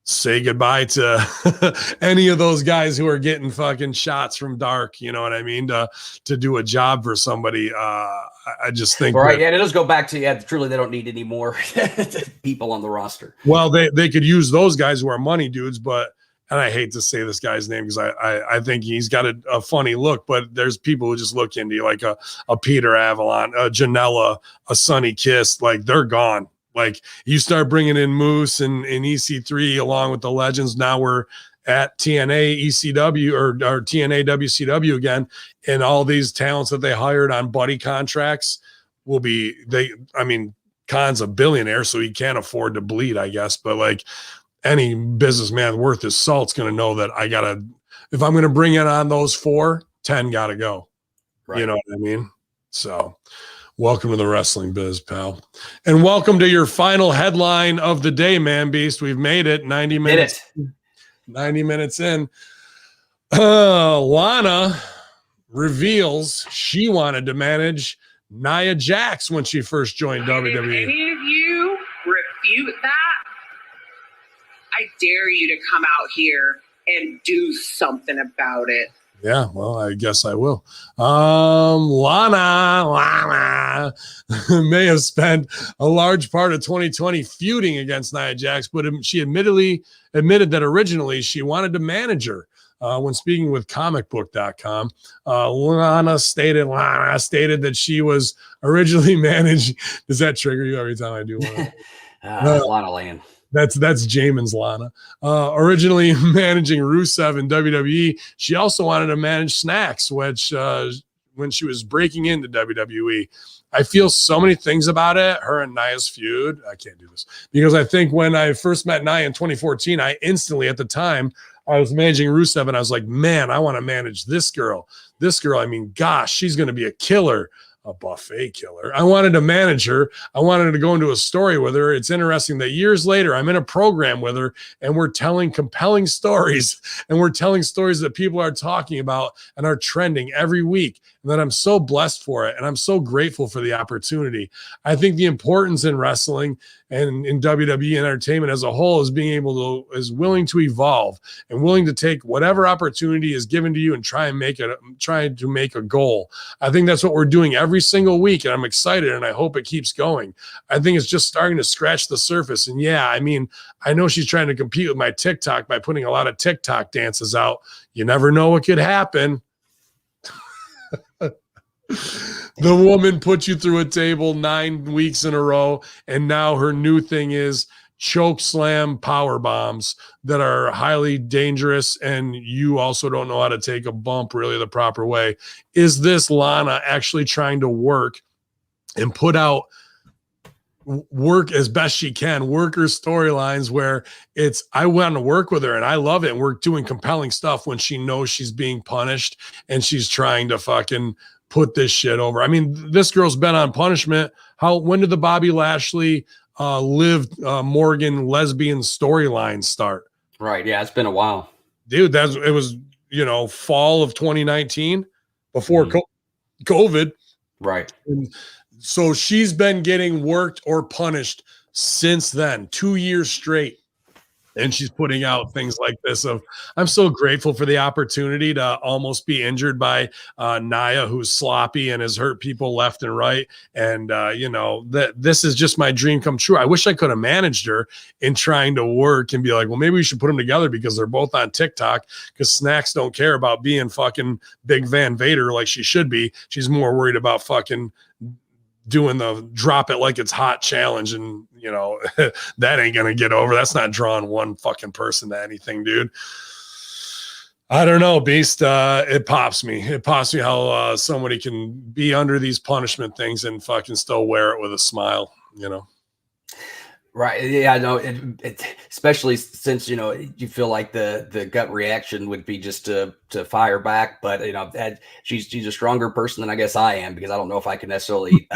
say goodbye to any of those guys who are getting fucking shots from dark, you know what I mean, to do a job for somebody. I just think right. Yeah, it does go back to, truly they don't need any more people on the roster. Well, they could use those guys who are money dudes, but, and I hate to say this guy's name because I think he's got a funny look, but there's people who just look into you, like a Peter Avalon, a Janela, a Sonny Kiss, like they're gone. Like you start bringing in Moose and EC3 along with the legends. Now we're at TNA ECW or TNA WCW again. And all these talents that they hired on buddy contracts will be, Khan's a billionaire, so he can't afford to bleed, I guess. But like any businessman worth his salt's going to know that if I'm going to bring in on those 4, 10 got to go. Right. You know what I mean? So welcome to the wrestling biz, pal. And welcome to your final headline of the day, Man Beast. We've made it 90 minutes. 90 minutes in. Lana reveals she wanted to manage Nia Jax when she first joined WWE. If any of you refute that, I dare you to come out here and do something about it. Yeah, well, I guess I will. Lana may have spent a large part of 2020 feuding against Nia Jax, but she admitted that originally she wanted to manage her. When speaking with comicbook.com, Lana stated that she was originally managed. Does that trigger you every time I do one? Lana Land. That's Jamin's Lana. Originally managing Rusev in WWE, she also wanted to manage Snacks, which when she was breaking into WWE. I feel so many things about it, her and Nia's feud. I can't do this. Because I think when I first met Nia in 2014, I instantly, at the time, I was managing Rusev, and I was like, man, I want to manage this girl. This girl, gosh, she's going to be a killer. a buffet killer. I wanted to manage her. I wanted to go into a story with her. It's interesting that years later, I'm in a program with her and we're telling compelling stories, and we're telling stories that people are talking about and are trending every week. And that I'm so blessed for it. And I'm so grateful for the opportunity. I think the importance in wrestling and in WWE entertainment as a whole is being able to, is willing to evolve and willing to take whatever opportunity is given to you and try to make a goal. I think that's what we're doing every single week. And I'm excited and I hope it keeps going. I think it's just starting to scratch the surface. And yeah, I mean, I know she's trying to compete with my TikTok by putting a lot of TikTok dances out. You never know what could happen. The woman put you through a table 9 weeks in a row, and now her new thing is choke slam power bombs that are highly dangerous, and you also don't know how to take a bump really the proper way. Is this Lana actually trying to work and put out work as best she can, work her storylines where it's, I want to work with her and I love it, and we're doing compelling stuff when she knows she's being punished and she's trying to fucking put this shit over. I mean, this girl's been on punishment. When did the Bobby Lashley Liv Morgan lesbian storyline start? Right. Yeah, it's been a while, dude. It was fall of 2019 before COVID. Right. And so she's been getting worked or punished since then, 2 years straight. And she's putting out things like this of, I'm so grateful for the opportunity to almost be injured by Nia, who's sloppy and has hurt people left and right. And, that this is just my dream come true. I wish I could have managed her in trying to work and be like, well, maybe we should put them together because they're both on TikTok, because Snacks don't care about being fucking Big Van Vader like she should be. She's more worried about fucking doing the drop it like it's hot challenge, and that ain't gonna get over. That's not drawing one fucking person to anything, dude. I don't know, Beast. It pops me how somebody can be under these punishment things and fucking still wear it with a smile, Right. Yeah, no, especially since, you feel like the gut reaction would be just to fire back. But, she's a stronger person than I guess I am, because I don't know if I can necessarily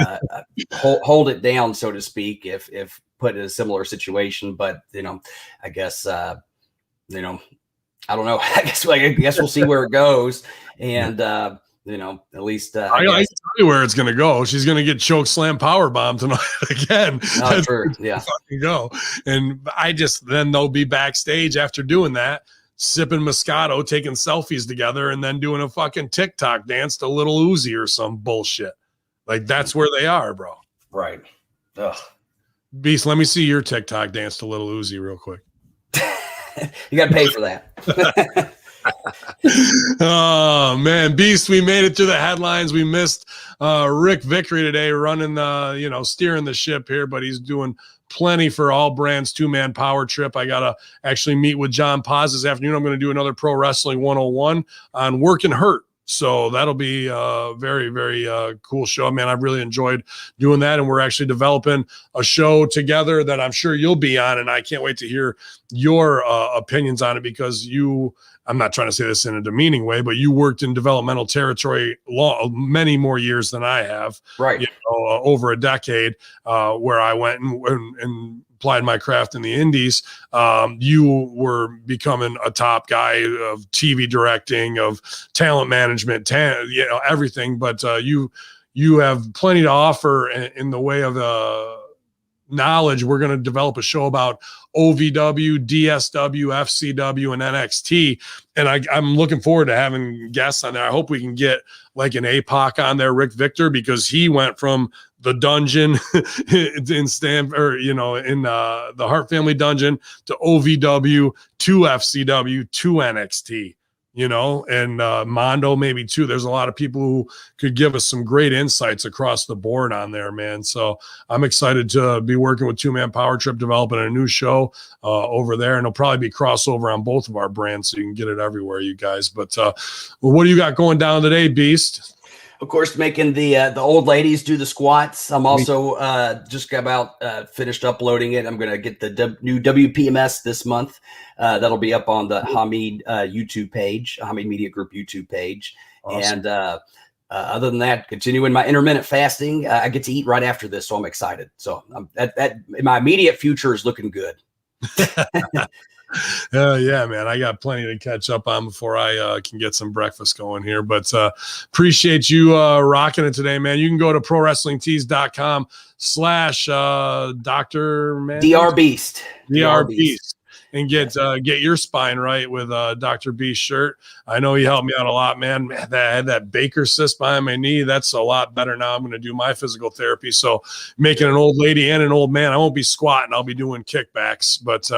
hold it down, so to speak, if put in a similar situation. But, I guess, I don't know. I guess we'll see where it goes. And, at least I can tell you where it's going to go. She's going to get choke slam power bomb tonight again. Oh, sure. Yeah. Go. And then they'll be backstage after doing that, sipping Moscato, taking selfies together, and then doing a fucking TikTok dance to Little Uzi or some bullshit. Like, that's where they are, bro. Right. Ugh. Beast, let me see your TikTok dance to Little Uzi real quick. You got to pay for that. Oh man, Beast, we made it through the headlines. We missed Rick Vickery today, running the steering the ship here, but he's doing plenty for All Brands 2-man power trip. I gotta actually meet with John Paz this afternoon. I'm going to do another Pro Wrestling 101 on Work and Hurt. So that'll be a very, very cool show, man. I've really enjoyed doing that. And we're actually developing a show together that I'm sure you'll be on. And I can't wait to hear your opinions on it, because I'm not trying to say this in a demeaning way, but you worked in developmental territory many more years than I have. Right. Over a decade, where I went and applied my craft in the indies. You were becoming a top guy of TV directing, of talent management, everything. But you have plenty to offer in the way of knowledge. We're going to develop a show about OVW, DSW, FCW, and NXT. And I'm looking forward to having guests on there. I hope we can get like an APOC on there, Rick Victor, because he went from the dungeon in Stanford, in the Hart Family dungeon, to OVW, to FCW, to NXT. And Mondo maybe too. There's a lot of people who could give us some great insights across the board on there, man. So I'm excited to be working with 2-Man Power Trip, developing a new show over there. And it'll probably be crossover on both of our brands, so you can get it everywhere, you guys. But what do you got going down today, Beast? Of course, making the old ladies do the squats. I'm also just about finished uploading it. I'm going to get the new WPMS this month. That'll be up on the Hamin YouTube page, Hamin Media Group YouTube page. Awesome. And Other than that, continuing my intermittent fasting, I get to eat right after this, so I'm excited. So that my immediate future is looking good. Yeah, man, I got plenty to catch up on before I can get some breakfast going here. But appreciate you rocking it today, man. You can go to prowrestlingtees.com/Dr. DR Beast. DR Beast. And get your spine right with Dr. B's shirt. I know he helped me out a lot, man. I had that Baker cyst behind my knee. That's a lot better now. I'm going to do my physical therapy. So making an old lady and an old man, I won't be squatting. I'll be doing kickbacks. But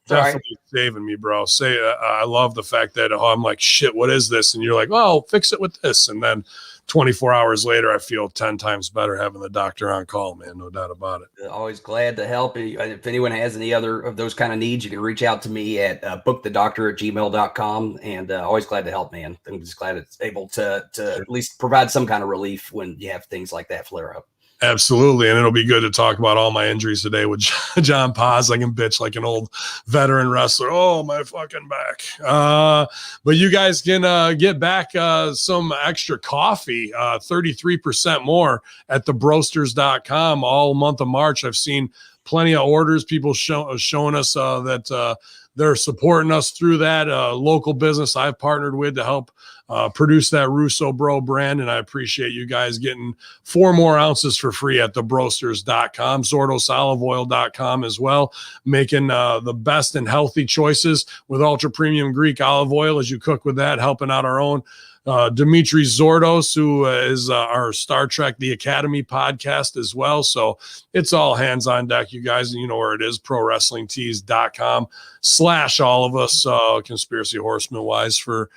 definitely saving me, bro. I love the fact that I'm like, shit, what is this? And you're like, oh, fix it with this. And then 24 hours later, I feel 10 times better having the doctor on call, man. No doubt about it. Always glad to help. If anyone has any other of those kind of needs, you can reach out to me at bookthedoctor@gmail.com. And always glad to help, man. I'm just glad it's able to at least provide some kind of relief when you have things like that flare up. Absolutely. And it'll be good to talk about all my injuries today with John Paz. I can bitch like an old veteran wrestler. Oh, my fucking back. But you guys can get back some extra coffee, 33% more at thebrosters.com all month of March. I've seen plenty of orders. People showing us that they're supporting us through that local business I've partnered with to help produce that Russo Bro brand. And I appreciate you guys getting 4 more ounces for free at thebrosters.com, zordosoliveoil.com as well, making the best and healthy choices with ultra premium Greek olive oil as you cook with that, helping out our own Dimitri Zordos, who is our Star Trek The Academy podcast as well. So it's all hands on deck, you guys. And you know where it is, prowrestlingtees.com/all of us, Conspiracy Horseman wise, for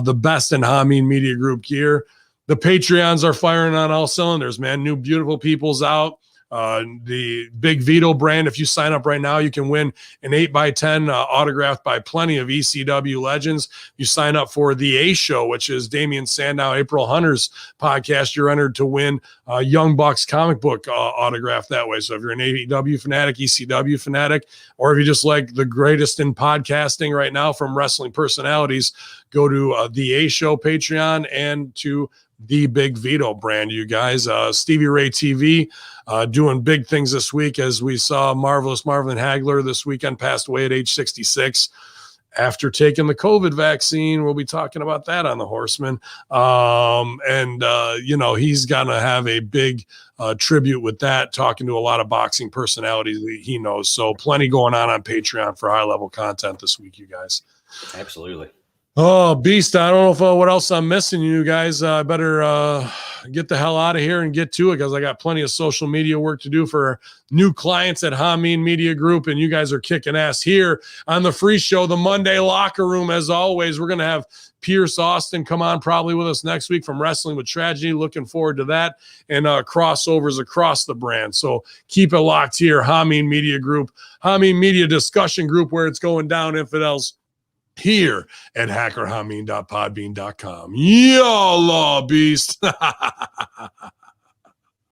the best in Hamin Media Group gear. The Patreons are firing on all cylinders, man. New beautiful people's out. The Big Vito brand, if you sign up right now, you can win an 8x10 autographed by plenty of ECW legends. You sign up for the A Show, which is Damian Sandow, April Hunter's podcast, you're entered to win Young Bucks comic book autograph that way. So if you're an AEW fanatic, ECW fanatic, or if you just like the greatest in podcasting right now from wrestling personalities, go to the A Show Patreon and to the Big Vito brand, you guys. Stevie Ray TV doing big things this week, as we saw Marvelous Marvin Hagler this weekend passed away at age 66 after taking the COVID vaccine. We'll be talking about that on the Horseman. You know, he's going to have a big tribute with that, talking to a lot of boxing personalities that he knows. So plenty going on Patreon for high-level content this week, you guys. Absolutely. Oh, Beast, I don't know if what else I'm missing, you guys. I better get the hell out of here and get to it, because I got plenty of social media work to do for new clients at Hamin Media Group, and you guys are kicking ass here on the free show, the Monday Locker Room. As always, we're going to have Pierce Austin come on probably with us next week from Wrestling with Tragedy. Looking forward to that, and crossovers across the brand. So keep it locked here, Hamin Media Group, Hamin Media Discussion Group, where it's going down, infidels, here at hackerhamin.podbean.com. Yalla, Beast.